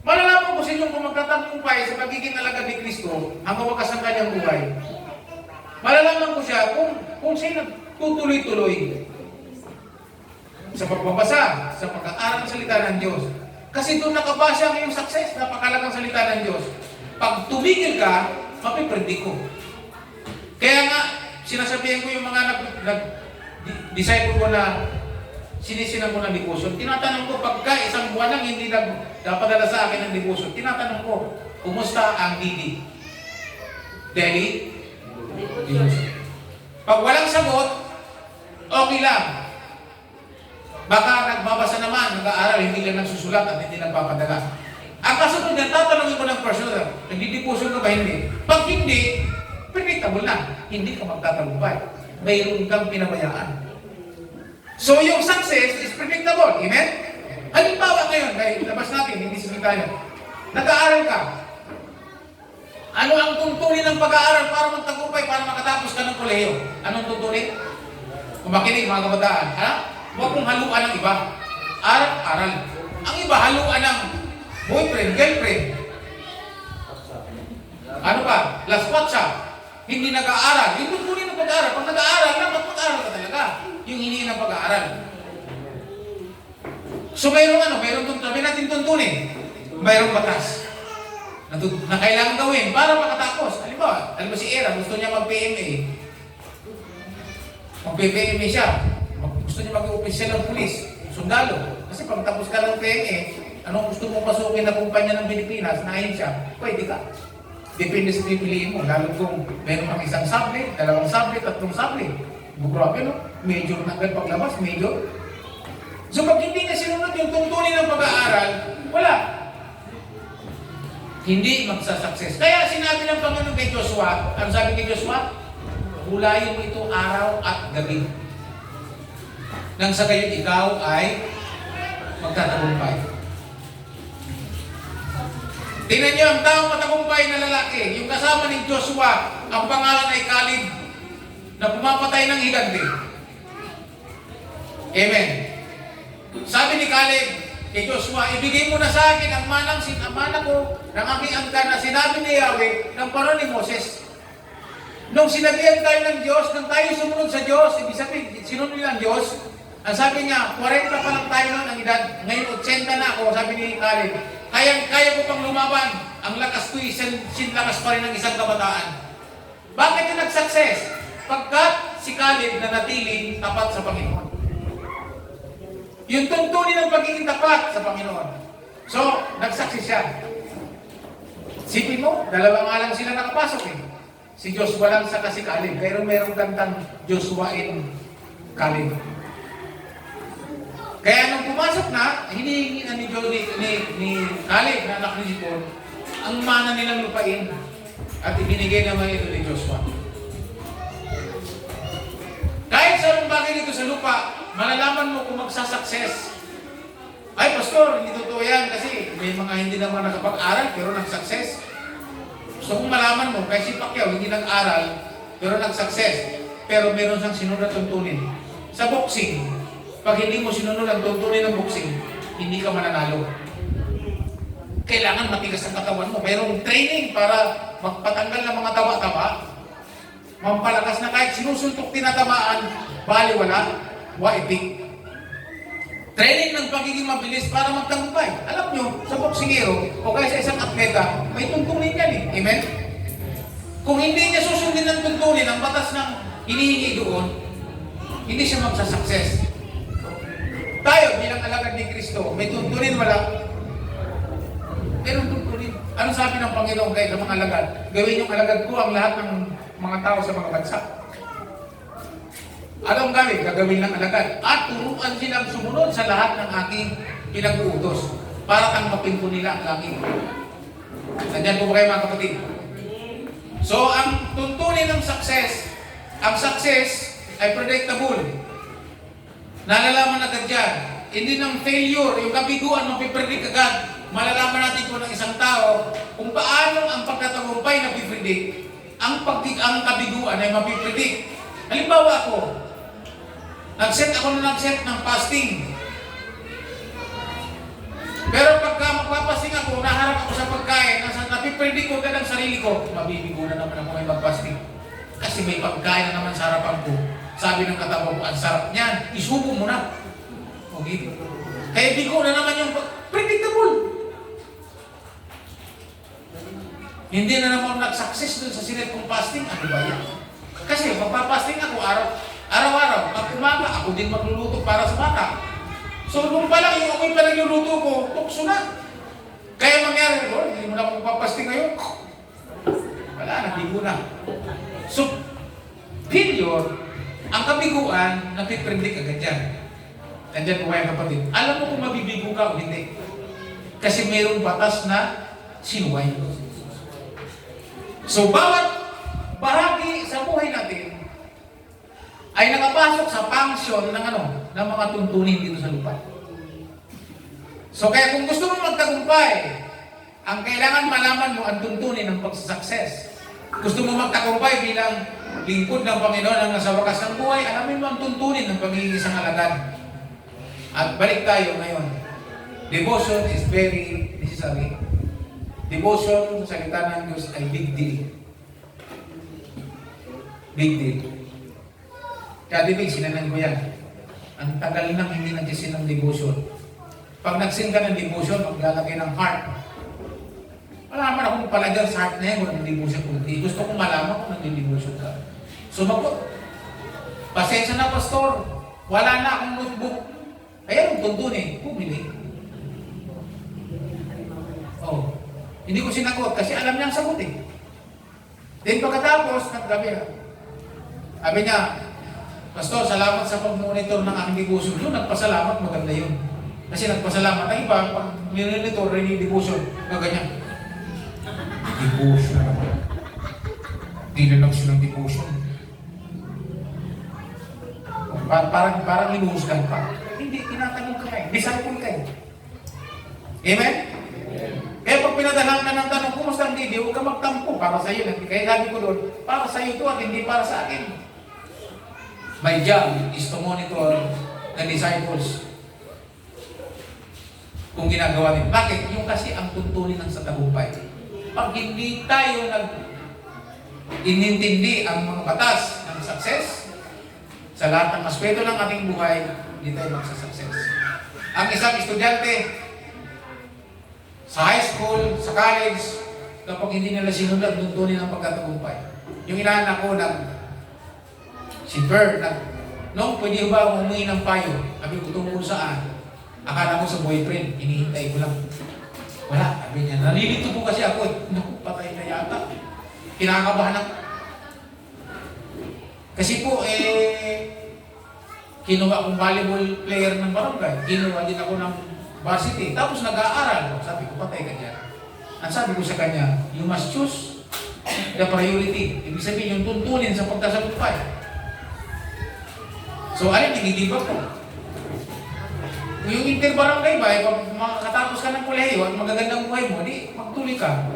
malalaman ko si John kung magtatagumpay sa pagiging alagad ni Kristo hanggang wakas ang kanyang buhay. Malalaman ko siya kung siya tutuloy-tuloy sa pagbabasa, sa pag-aaral ng salita ng Diyos. Kasi doon nakabasa ang iyong success, napakalagang salita ng Diyos. Pag tumigil ka, mapipredict ko. Kaya nga, sinasabihan ko yung mga disciple ko na sinisinan ko ng devotion. Tinatanong ko, pagka isang buwan lang hindi nagpadala sa akin ng devotion, tinatanong ko, kumusta ang DD? Daily devotion. Pag walang sagot, okay lang. Baka nagbabasa naman, nag-aaral, hindi lang nagsusulat at hindi nagpapadala. Ang kasunod niya, tatanungin ko ng personal, nagdi-devotion ka ba hindi? Pag hindi, predictable na. Hindi ka magtatagumpay. Mayroon kang pinabayaan. So, yung success is predictable. Amen? Halimbawa ngayon, dahil labas natin, hindi salita niya. Nag-aaral ka. Ano ang tuntunin ng pag-aaral para magtagumpay, para makatapos ka ng kolehiyo? Anong tuntunin? Kung makinig, mga kabataan, huwag mong haluan ng iba. Aral. Ang iba, haluan ng boyfriend, girlfriend. Ano pa? Last WhatsApp. Hindi nag-aaral. Yung tuntunin ng pag-aaral. Pag nag-aaral lang, mag-aaral ka talaga. Yung hindi ng pag-aaral. So mayroong sabi natin tuntunin. Mayroong batas na kailangan gawin para makatapos. Halimbawa si Era, gusto niya mag-PMA. Mag-PMA siya. Gusto niya mag-opisyal ng pulis, sundalo. Kasi pag tapos ka ng PMA, anong gusto mo pasukin na kumpanya ng Pilipinas, na ahensya, pwede ka. Depende sa pipiliin mo. Lalo kung meron kang isang sable, dalawang sable, tatlong sable. Grabe, no? Major na agad paglabas, major. So pag hindi na sinunod yung tuntunin ng pag-aaral, wala. Hindi magsasucess. Kaya sinabi ng Panginoon kay Joshua, ano sabi kay Joshua? Hulayin mo ito araw at gabi. Nang sa gayon ikaw ay magtatagumpay. Tingnan niyo ang taong matagumpay na lalaki, yung kasama ni Joshua, ang pangalan ay Caleb, na pumapatay ng higante. Amen. Sabi ni Caleb kay Joshua, ibigay mo na sa akin ang mana ko ng aking angkan na sinabi ni Yahweh ng panahon ni Moses. Nung sinabihan tayo ng Diyos, nung tayo sumunod sa Diyos, ibig sabihin, sinunod ng Diyos, ang sabi niya, 40 pa lang tayo noon ang edad, ngayon 80 na ako, sabi ni Caleb. Kaya ko pang lumaban. Ang lakas ko'y sinlakas pa rin ng isang kabataan. Bakit yung nag-success? Pagkat si Caleb na natiling tapat sa Panginoon. Yung tuntunin ng pagiging tapat sa Panginoon. So, nag-success siya. Sipin mo, dalawa nga lang sila nakapasok eh. Si Joshua lang saka si Caleb. Pero merong kantang Joshua in Caleb. Kaya nung pumasok na, hinihingi na ni Caleb na anak ni Jipon, ang mana nilang lupain at ibinigay naman ito ni Joshua. Kahit sa anong bagay dito sa lupa, malalaman mo kung magsasucess. Ay, Pastor, hindi totoo yan kasi may mga hindi naman nakapag-aral pero nag-success. Gusto kong malaman mo, kaya si Pacquiao hindi nag-aral pero nag-success. Pero meron siyang sinunod at tuntunin. Sa boxing, pag hindi mo sinunod ang tuntunin ng boxing, hindi ka mananalo. Kailangan matigas ang katawan mo. Mayroong training para magpatanggal ng mga taba-taba. Mampalakas na kahit sinusuntok tinatamaan, baliwala, waitik. Training ng pagiging mabilis para magtagumpay. Alam nyo, sa boksingero o kaya sa isang atleta, may tuntunin yan eh. Amen? Kung hindi niya susundin ng tuntunin ang batas ng hinihingi doon, hindi siya magsasucess. Tayo bilang alagad ni Kristo, may tuntunin wala? Meron tuntunin. Ano sabi ng Panginoon kayo sa mga alagad? Gawin yung alagad ko ang lahat ng mga tao sa mga bansa. Anong gawin? Gagawin ng alagad. At turuan silang sumunod sa lahat ng aking pinag-uutos para tanggapin po nila ang langit. Nandiyan po ba kayo mga kapatid? So, ang tuntunin ng success, ang success ay predictable. Nalalaman agad yan. Hindi ng failure, yung kabiguan, mapipredict agad. Malalaman natin po ng isang tao kung paano ang pagkatagumpay na pipredict, ang kabiguan ay mapipredict. Halimbawa ako nag-set ng fasting. Pero pagka magpapasting ako, naharap ako sa pagkain, napipredict ko agad ang sarili ko, mabibigo na naman ako may mag-fasting. Kasi may pagkain na naman sa harapan ko. Sabi ng katawan ko, ang sarap niyan, isubo mo na. Okay? Kaya bigo na naman yung predictable. Hindi na naman nag-success dun sa sinet kong fasting. Ano ba yan? Kasi magpapasting ako araw-araw. Pag umaga, ako din magluluto para sa bata. So, nung pa lang yung ako'y pa nagluluto ko, tukso na. Kaya mangyari, hindi mo na ako magpapasting ngayon. Wala, nabigo na. So, failure, ang kabiguan, napipredict agad yan. Nandiyan po kayo kapatid. Alam mo kung mabibigo ka o hindi. Kasi mayroong batas na sinuway. So, bawat bahagi sa buhay natin ay nakapasok sa function ng ng mga tuntunin dito sa lupa. So, kaya kung gusto mo magtagumpay, ang kailangan malaman mo ang tuntunin ng pagsusuccess. Gusto mo magtagumpay bilang lingkod ng Panginoon ang nasa wakas ng buhay, alamin mo ang tuntunin ng pagiging isang alagad. At balik tayo ngayon. Devotion is very necessary. Devotion sa salita ng Diyos ay big deal. Big deal. Kaya big, sinanan ko yan. Ang tagal nang hindi nagsisin ng devotion. Pag nagsin ka ng devotion, maglalagay ng heart. Malaman akong palagyan sa heart na yan kung nag-devotion ko. Gusto kong malaman kung nag-devotion ka. Sumagot. Pasensya na, pastor. Wala na akong notebook. Kaya ang tuntunin, pumili. Oh. Hindi ko sinagot kasi alam niya ang sagot eh. Then pagkatapos, sabi niya, pastor, salamat sa pag-monitor ng aking devotion. Yun, nagpasalamat, maganda yun. Kasi nagpasalamat. Ang iba, pag monitor, rin yung devotion, ganyan. Devotion naman. Hindi na lang siya ng devotion. Parang inuhusgan pa. Hindi, tinatanong ka kayo. Disciple kayo. Amen? Kaya pag pinadahan ka ng tanong, kumusta ang Didi? Huwag ka magtampo para sa iyo. Kaya sabi ko doon, para sa iyo ito at hindi para sa akin. My job is to monitor the disciples kung ginagawa nila. Bakit? Yung kasi ang tuntunin ng sa tagumpay. Pag hindi tayo inintindi ang mga batas ng success sa lahat ng aspeto ng ating buhay, hindi tayo magsasucess. Ang isang estudyante sa high school, sa college, kapag hindi nila sinunod, tuntunin ang pagkatagumpay. Yung inaanak ko, si Bert, no, pwede ba akong humingi ng payo? Sabi ko, tungkol saan? Akala ko sa boyfriend, hinihintay ko lang. Wala, sabi niya, nalilito po kasi ako. Naku, patay na yata. Kinakabahan ako. Kasi po, kinuha akong volleyball player ng barangay. Kinuha din ako ng varsity. Tapos nag-aaral. Sabi ko, patay ka dyan. Ang sabi ko sa kanya, you must choose the priority. Ibig sabihin, yung tuntunin sa pagkasagumpay. So, alin, nagigib ako. Yung interbarangay ba, pag makatapos ka ng kolehiyo at magagandang buhay mo, di, magtuloy ka.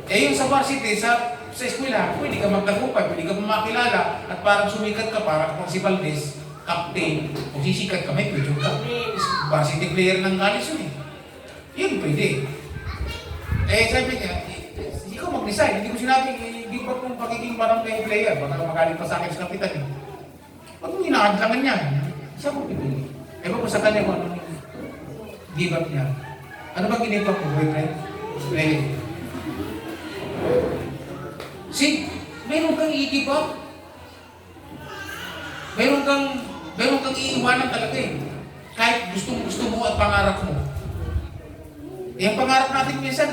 Yung sa varsity, sa eskwela, pwede ka magtagumpay, pwede ka makilala, at parang sumikat ka, parang si Valdez, captain, kung sisikat ka, may pwede ka. varsity player ng college yun eh. Yun pwede. Eh sabi niya, ikaw mag-decide. Hindi ko sinabi, give up kong pagiging barangay player. Baka magaling pa sa akin sa kapitan eh. Pag mo hinahadlangan niya, siya ko pipili. Eh pa sa kanya kung ano give up niya. Ano ba give up mo, boyfriend? Play. See, meron kang i-give up. Meron kang iiwanan talaga eh. Kahit gusto mo at pangarap mo. Yung pangarap natin minsan,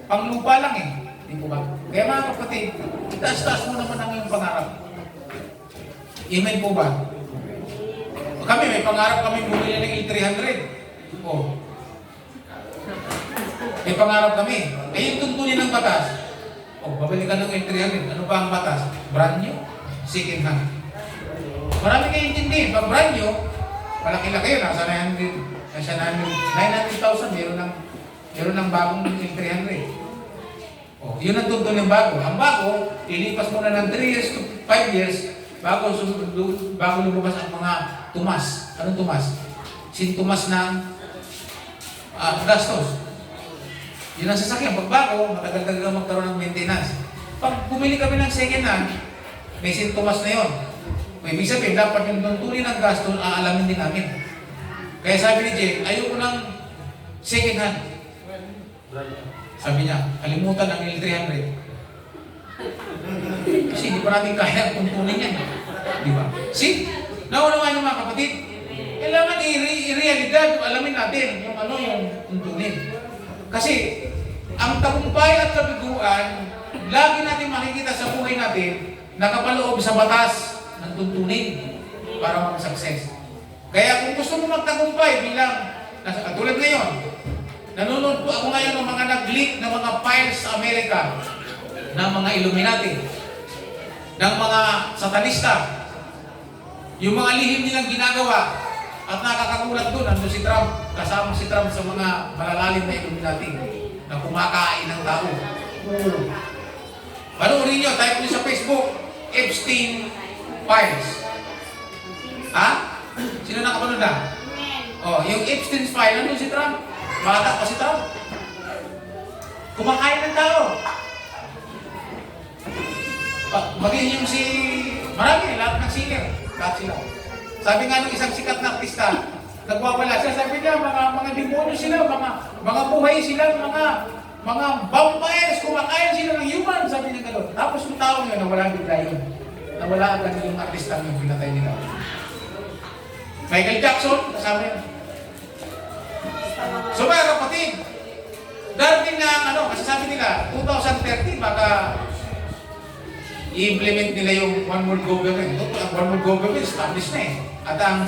panglupa lang eh. Hindi po ba? Kaya mga kapatid, itaas-taas mo naman ang iyong pangarap. Amen po ba? Kami, may pangarap kami bumili ng L300. Oh. May pangarap kami. Eh yung tuntunin ng batas. Oh, babalik ka ng L300. Ano ba ang batas? Brand new? Second hand. Marami kayo intindihin. Pag brand new, malaki-laki yun. Nasa 900,000. Meron ng bagong L300. Oh, yun ang tuntun ng bago. Ang bago, ilipas mo na ng 3 years to 5 years bago lumabas ang mga tumas. Anong tumas? Sintumas ng gastos. Yun ang sasakyan. Pag bago, matagal-tagal magkaroon ng maintenance. Pag bumili kami ng second hand, may sintumas na yun. Ibig sabihin, dapat yung tuntunin ng gastos, aalamin din namin. Kaya sabi ni Jay, ayoko ng second hand. Sabi niya, kalimutan ang L300. Kasi hindi pa natin kaya ang tuntunin yan. Di ba? See? Naunawa niyo mga kapatid. Kailangan i-realidad, alamin natin yung tuntunin. Kasi, ang tagumpay at kabiguan, lagi natin makikita sa buhay natin, nakapaloob sa batas ng tuntunin para mag-success. Kaya kung gusto mo magtagumpay bilang, katulad ngayon, nanonood po ako ngayon ng mga nag-leak ng mga files sa Amerika ng mga Illuminati, ng mga satanista, yung mga lihim nilang ginagawa, at nakakagulat doon, nandun si Trump, kasama si Trump sa mga malalalim na Illuminati na kumakain ng tao. Panoorin nyo, type nyo sa Facebook, Epstein Files. Ha? Sino nakapanood na? Oh, yung Epstein's File, nandun si Trump. Bata pa si Trump. Kumakain ng tao. Maging yung marami, lahat ng singer. Lahat sila. Sabi nga ng isang sikat na artista, nagwawala siya, sabi niya, mga demonyo sila, mga buhay sila, mga vampires, kumakain sila ng human, sabi niya gano'n. Tapos yung tao niya, nawala bigla yun. Nawala agad yung artista yung pinatay nila. Michael Jackson, kasama yun. So mga kapatid, darating na kasi sabi nila, 2030, baka i-implement nila yung one world government. Ang one world government established na eh. At ang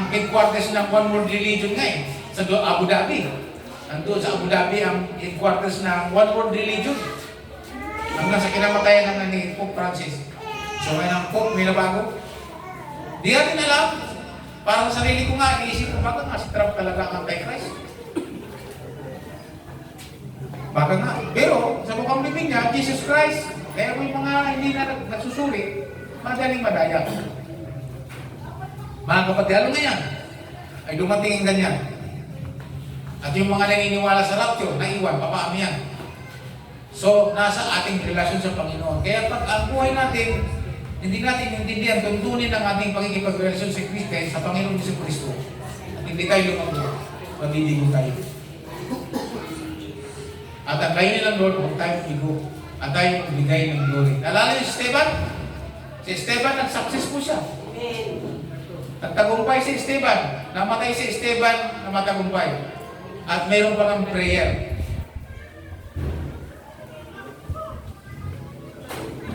headquarters ng one world religion nga eh, sa Abu Dhabi. Nandun sa Abu Dhabi ang headquarters ng one world religion. Hanggang sa kinamatayan ng ni Pope Francis. So ngayon ang Pope, may nabago. Di natin alam. Parang sarili ko nga, iisip ko, baka nga si Trump talaga ang Antichrist. Baka nga. Pero sa mukhang bibig niya, Jesus Christ, kaya may mga hindi na nagsusuri, madaling madaya. Mga kapatid, alam na yan, ay dumating ang ganyan. At yung mga naniniwala sa rapture, naiwan, papaami yan. So, nasa ating relasyon sa Panginoon. Kaya pag ang buhay natin, hindi natin intindihan, tuntunin ang ating pagkikipagrelasyon sa Kristo sa Panginoon Jesu Kristo. At hindi tayo lumago, mabibigo tayo. At ang kayo nilang Lord, huwag tayo bigo. At tayo magbigay ng glory. Nalala niyo si Esteban? Si Esteban, nag-success po siya. Nagtagumpay si Esteban. Namatay si Esteban na matagumpay. At mayroon pa ng prayer.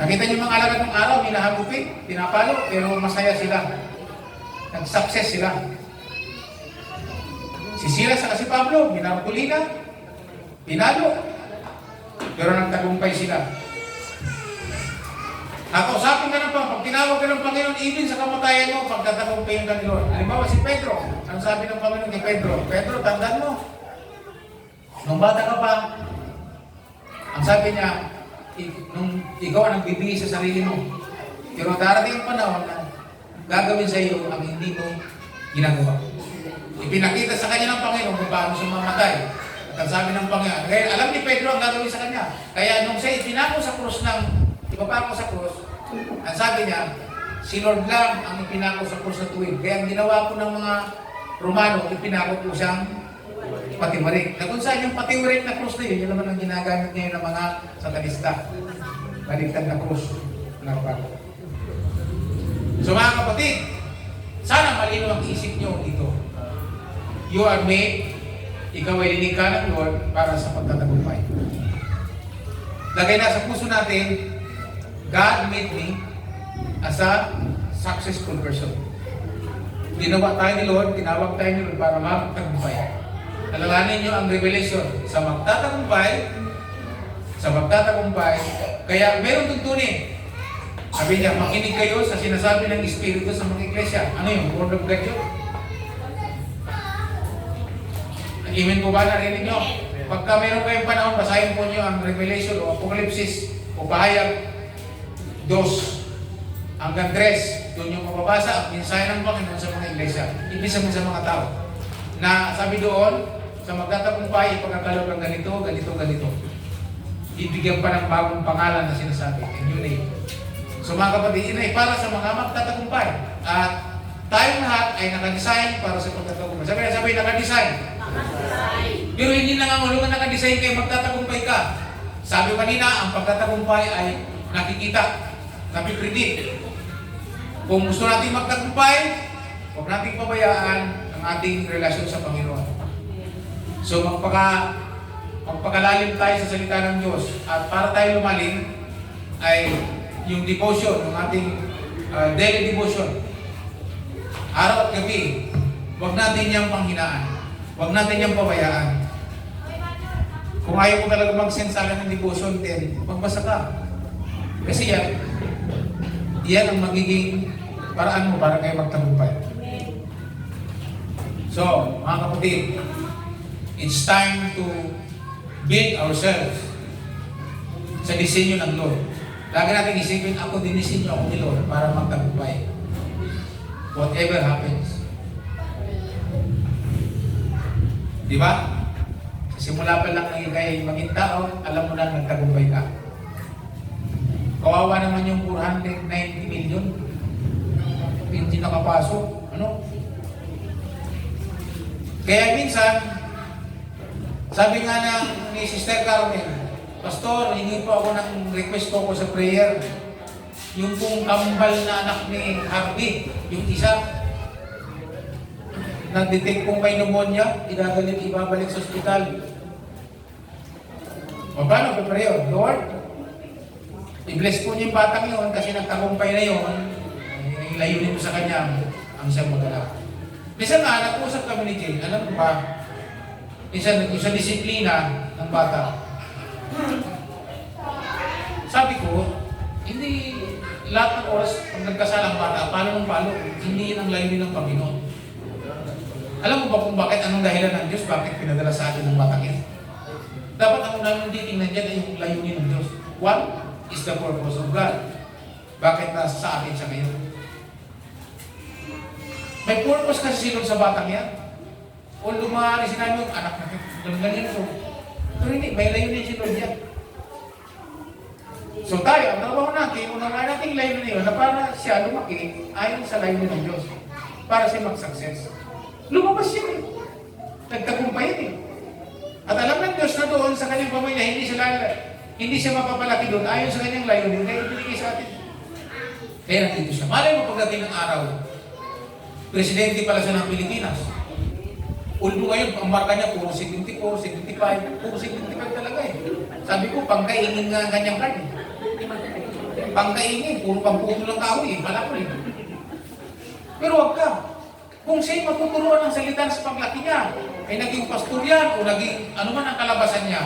Nakita niyo mga alagad ng araw, hinahagupit, pinapalo, pero masaya sila. Nag-success sila. Si Silas at si Pablo, binartulina, pinalo, pero nagtagumpay sila. Nakausapin ka na pa, pag tinawag ka ng Panginoon, even sa kamatayan mo, pagtatagumpayin ka ni Lord. Halimbawa si Pedro, ang sabi ng Panginoon kay Pedro, Pedro, tandaan mo, nung bata ka pa, ang sabi niya, nung ikaw ang nagbibigay sa sarili mo, pero darating ang panahon na gagawin sa iyo ang hindi mo ginagawa. Ipinakita sa kanya ng Panginoon kung paano siya mamatay. At ang sabi ng Panginoon, kaya alam ni Pedro ang gagawin sa kanya. Kaya nung siya ipinako sa krus ipapako sa krus, ang sabi niya, si Lord lang ang ipinako sa krus na tuwid. Kaya ang ginawa ko ng mga Romano, ipinako ko siyang patiwarik. Na kung saan yung patiwarik na krus na yun, yun naman ang ginagamit ngayon ng mga satanista. Baligtad na krus. So mga kapatid, sana malino ang isip nyo dito. You are made, ikaw ay linikha ng Lord para sa pagtatagumpay. Lagay na sa puso natin, God made me as a successful person. Ginawa tayo ni Lord, tinawag tayo ni Lord para magtagumpay. Alalahanin nyo ang revelation sa magtatagumpay, kaya meron tuntunin. Sabi niya, makinig kayo sa sinasabi ng Espiritu sa mga iglesia. Ano yung Word of God yun? Nag-amen po ba? Narinig nyo? Pagka meron kayong panahon, basahin po nyo ang Revelation o Apocalypse o Pahayag 2 hanggang 3. Doon yung mababasa ang mensahe ng Panginoon sa mga iglesia. Ibig sabihin sa mga tao. Na sabi doon, sa magtatagumpay, ipagkakalob ng ganito. Ibigyan pa ng bagong pangalan na sinasabi. And you name. So mga kapatid, yun ay para sa mga magtatagumpay. At tayong lahat ay nakadesign para sa pagtatagumpay. Sabi nakadesign. Pero hindi nangangulungan nakadesign kayo magtatagumpay ka. Sabi kanina, ang pagtatagumpay ay nakikita, napipredict. Kung gusto natin magtagumpay, huwag nating pabayaan ang ating relasyon sa Panginoon. So magpakalalim tayo sa salita ng Diyos. At para tayo lumalim, ay yung devotion, yung ating daily devotion. Araw at gabi, huwag natin niyang panghinaan. Huwag natin niyang pabayaan. Kung ayaw mo talaga mag-send sa akin ng devotion, then magbasa ka. Kasi yan ang magiging paraan mo para kayo magtagumpay. So, mga kapatid, it's time to build ourselves sa disenyo ng Lord. Lagi natin isipin, ako dinisenyo ako ni Lord para magtagumpay. Whatever happens. Di ba? Simula pa lang ng maging tao, alam mo na nagtagumpay ka. Kawawa naman yung 490 million. Hindi nakapasok. Ano? Kaya minsan, sabi nga ni Sister Carmen, Pastor, hingi po ako ng request ko sa prayer. Yung pong kambal na anak ni Harvey, yung isa, nag-detect kong may pneumonia, ibabalik sa ospital. O paano po prayer? Lord, i-bless po niyo yung batang yun kasi nagtagumpay na yun, layunin mo sa kanya ang siyang magala. Minsan nga, nag-usap kami ni Jane, alam mo ba, minsan sa disiplina ng bata. Sabi ko, hindi lahat ng oras pag nagkasalang bata, palo ng palo, hindi yun ang layunin ng Panginoon. Alam mo ba kung bakit, anong dahilan ng Diyos, bakit pinadala sa atin ng batang yan? Dapat ang unang titingnan dyan ay yung layunin ng Diyos. What is the purpose of God? Bakit nasa sa atin siya ngayon? May purpose kasi silong sa batang yan. O lumari sinabi yung anak natin, ganyan ito. Pero hindi, may layunin si Lord yan. So tayo, ang trabaho natin, unawain natin layunin na yun na para siya lumaki ayon sa layunin ng Diyos. Para siya mag-success. Lumabas siya eh. Nagtagumpay yun eh. At alam ng Diyos na doon sa kanyang pamilya, hindi siya mapapalaki doon ayon sa kanyang layunin na ibinigay sa atin. Kaya nandito siya. Malay mo pagdating ng araw, presidente pala siya ng Pilipinas. Uldo ngayon, ang marka niya, puro 74, 75, puro 75 talaga eh. Sabi ko, pangkainin nga ang kanyang card eh. Pangkainin, puro pamputo lang kahoy eh, malapol eh. Pero wag ka. Kung siya'y matuturuan ng salita sa paglaki niya, ay naging pastor yan o naging ano man ang kalabasan niya,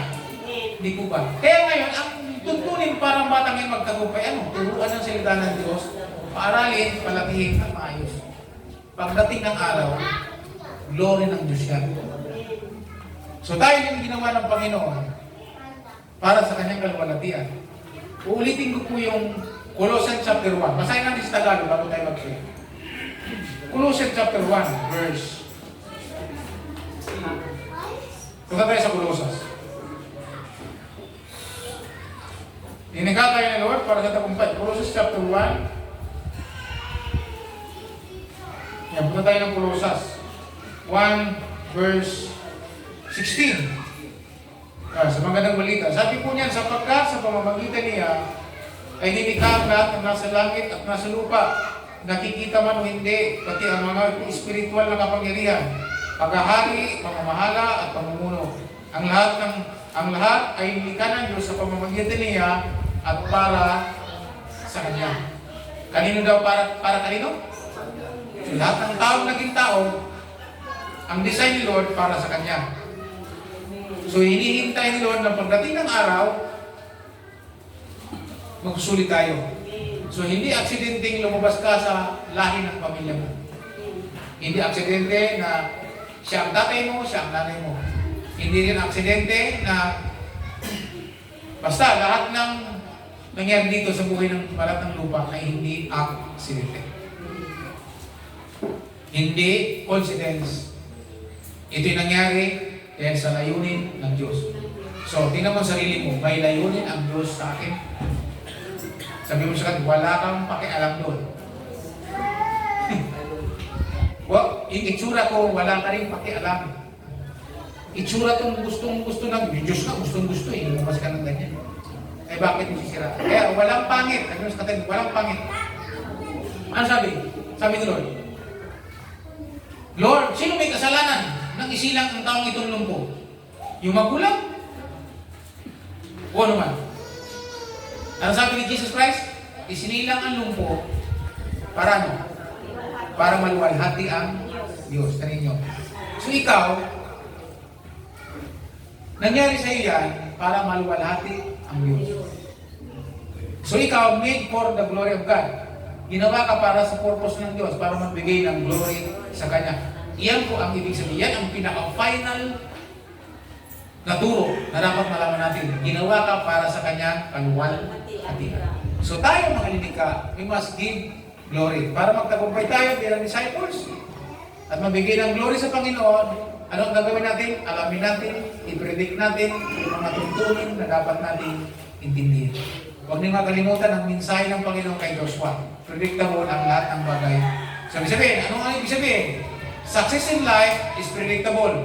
hindi ko ba? Kaya ngayon, ang tuntunin parang batang yan magtagumpay, turuan ng salita ng Diyos, paaralin, palakihin ng maayos. Pagdating ng araw, glory ng Diyos yan. So tayo yung ginawa ng Panginoon para sa kanyang kalwalatian. Uulitin ko po yung Colossians chapter 1. Basahin natin sa Tagalog bago tayo mag-pray. Colossians chapter 1, verse Punta tayo sa Colosas. Dinikha tayo ng Lord para sa tagumpay. Colossus chapter 1. Yan, punta tayo ng Colosas. 1 verse 16. Sa magandang balita. Sabi po niyan, sapagkat sa pamamagitan niya ay nilikha ang lahat ng nasa langit at nasa lupa. Nakikita man o hindi, pati ang mga espiritual na kapangyarihan, paghahari, pamamahala at pamumuno. Ang lahat ay nilikha ng Diyos sa pamamagitan niya at para sa Kanya. Kanino daw para kanino? So, lahat ng taong naging tao, ang design ni Lord para sa Kanya. So, hinihintay ni Lord na pagdating ng araw, magsusulit tayo. So, hindi aksidenteng lumabas ka sa lahi ng pamilya mo. Hindi aksidente na siya ang tatay mo, siya ang nanay mo. Hindi rin aksidente na basta lahat ng nangyari dito sa buhay ng balat ng lupa ay hindi aksidente. Hindi coincidence. Ito'y nangyari dahil sa layunin ng Diyos. So, tingnan mo sarili mo, may layunin ang Diyos sa akin. Sabi mo sa kanya, wala kang pakialam doon. Yung itsura ko, wala ka rin pakialam. Itsura kong gustong-gusto ng Diyos ka, gustong-gusto eh, lumabas ka ng ganyan. Eh bakit mo sisira? Kaya walang pangit. Sabi mo sa kanya, walang pangit. Ano sabi? Sabi ni Lord, Lord, sino may kasalanan nang isilang ang taong itong lumpo? Yung magulang? O ano man? Ano sabi ni Jesus Christ? Isinilang ang lumpo para ano? Para maluwalhati ang Diyos. Tanin nyo. So ikaw, nangyari sa iyo yan para maluwalhati ang Diyos. So ikaw, made for the glory of God. Ginawa ka para sa purpose ng Diyos, para magbigay ng glory sa Kanya. Iyan po ang ibig sabihin. Yan ang pinaka-final na turo na dapat malaman natin. Ginawa ka para sa Kanya, paluwalhatian. So tayo mga linika, we must give glory. Para magtagumpay tayo bilang disciples at mabigay ng glory sa Panginoon, ano ang gagawin natin? Alamin natin, i-predict natin yung mga tuntunin na dapat natin intindihin. Huwag niyo makalimutan ang mensahe ng Panginoon kay Joshua. Predictable ang lahat ng bagay. Sabi sabihin, anong ibig sabihin? Success in life is predictable.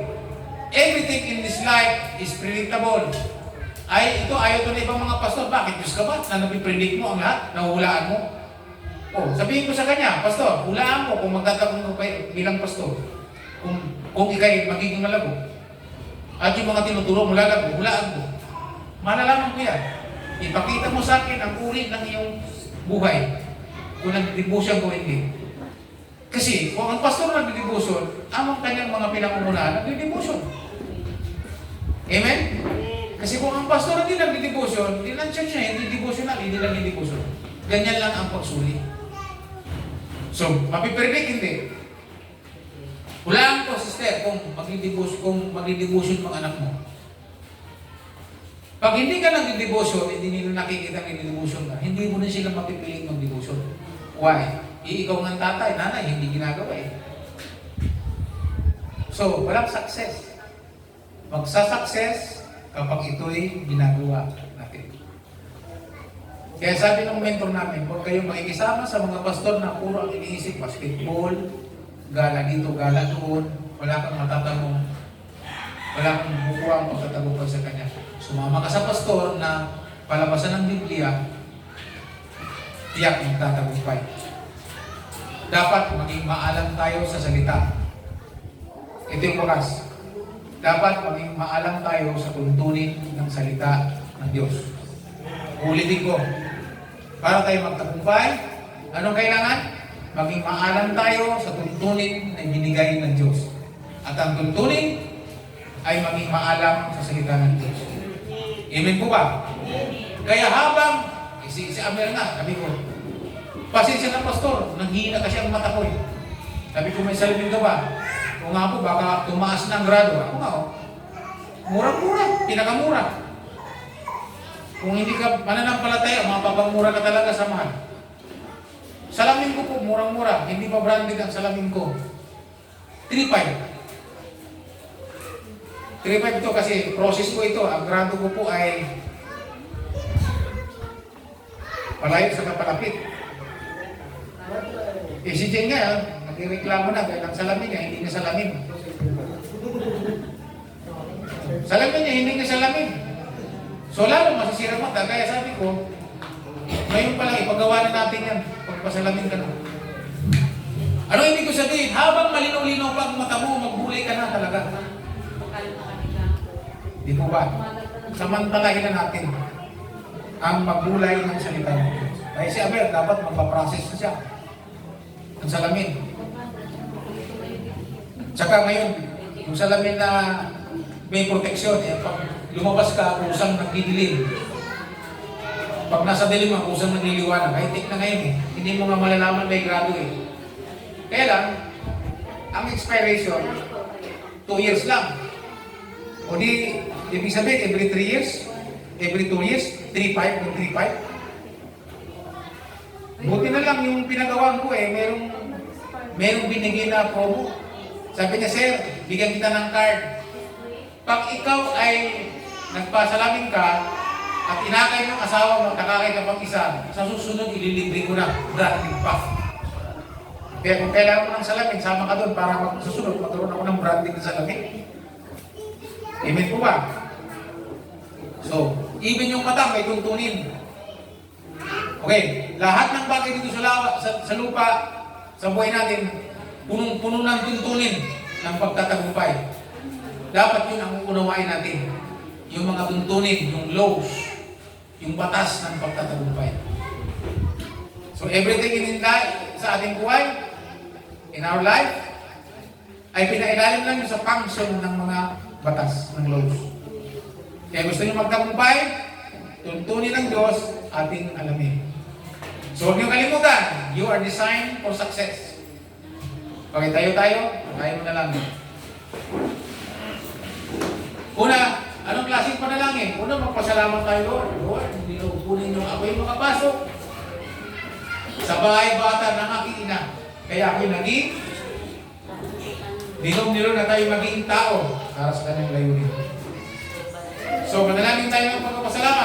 Everything in this life is predictable. Ay, ito ayaw to na ibang mga pastor. Bakit? Diyos ka ba? Na napipredict mo ang lahat? Nahuhulaan mo? O, sabihin ko sa kanya, pastor, hulaan mo kung magtatanong ko bilang pastor. Kung ikay magiging malabo. At yung mga tinuturo mo lalago, hulaan mo. Malalaman ko yan. Ipakita mo sa akin ang uri ng iyong buhay. Kung nagdibusyon ko hindi. Kasi kung ang pastor nagdidibusyon, ang kanyang mga pinangungunahan nagdidibusyon. Amen? Kasi kung ang pastor hindi nagdidibusyon, hindi lang church niya, hindi devotional, hindi lang didibusyon. Ganyan lang ang pagsuli. So, mapipredict hindi. Hulaan ko, sister, kung magdidibusyon mga anak mo. Pag hindi ka nagdidibusyon, hindi nila nakikita ng didibusyon ka, hindi mo na sila mapipiling magdibusyon. Why? Ikaw ng tatay, nanay, hindi ginagawa eh. So, walang success. Magsasuccess kapag ito'y ginagawa natin. Kaya sabi ng mentor namin, huwag kayong makikisama sa mga pastor na puro ang iniisip, basketball, gala dito, gala doon, wala kang matatanong, wala kang bukuha ang pagtatagumpay sa kanya. Sumama ka sa pastor na palabasan ng Biblia, tiyak magtatagumpay. Dapat maging maalam tayo sa salita. Ito yung wakas. Dapat maging maalam tayo sa tuntunin ng salita ng Diyos. Ulitin ko. Para tayo magtagumpay, anong kailangan? Maging maalam tayo sa tuntunin na binigay ng Diyos. At ang tuntunin ay maging maalam sa salita ng Diyos. Amen po ba? Kaya habang, si Amir nga, sabi ko, pasensya na pastor, nanghihina kasi ang mata ko eh. Sabi ko, may salamin ka ba? Kung nga po, baka tumaas ng grado. Ako nga oh. Murang-mura, pinakamura. Kung hindi ka mananampalataya, mapapamura ka talaga sa mahal. Salamin ko po, murang-mura. Hindi pa branded ang salamin ko. 3.5. 3.5 to kasi process ko ito. Ang grado ko po ay palayo sa kapalapit. Eh si Jen nga, nagreklamo na dahil ang salamin niya, hindi niya salamin. Salamin niya, hindi niya salamin. So lalo masisira mata. Kaya sabi ko, ngayon pa lang, ipagawa na natin yan. Pagpasalamin ka na. Ano ibig ko sabihin? Habang malinaw-linaw pa ang mata mo, magbulay ka na talaga. Di po ba? Samantalahin na natin ang magbulay ng salita ng Diyos. Kaya si Abel, dapat magpaprocess na siya. Ang salamin. Tsaka ngayon, yung salamin na may proteksyon, eh, pag lumabas ka, kusang nagdidilim. Pag nasa dilim ang kusang nagliliwanag, kahit tik na ngayon eh. Hindi mo nga malalaman may grado eh. Kaya lang, ang expiration, 2 years lang. O di, ibig sabihin, every 3 years, every 2 years, 3.5 ng 3.5. Buti na lang yung pinagawa ko eh, merong binigay na promo. Sabi niya, sir, bigyan kita ng card. Pag ikaw ay nagpasalamin ka at inakay ng asawa mo, nakakay ka pang isa, sa susunod, ililibre ko na, branding pa. Kaya kung kailangan mo ng salamin, sama ka doon para susunod, magkaroon ako ng branding na salamin. Amen po ba? So, even yung mata, may tuntunin. Okay, lahat ng bagay dito sa lupa, sa buhay natin, punong-puno ng tuntunin ng pagtatagumpay. Dapat yun ang unawain natin. Yung mga tuntunin, yung laws, yung batas ng pagtatagumpay. So everything in life, sa ating buhay, in our life, ay pinailalim lang yun sa function ng mga batas, ng laws. Kaya gusto nyo magtagumpay, tuntunin ng Diyos, ating alamin. So huwag nyo kalimutan, you are designed for success. Okay, tayo, tayo mo na lang. Una, anong klaseng panalangin? Una, magpasalamat tayo, Lord. Lord, hindi nyo kunin nyo ako'y makapasok sa bahay bata ng aking ina. Kaya ako'y naging nilong na tayo maging tao para sa kanyang layunin. So, manalangin tayo ng pagpapasalamat.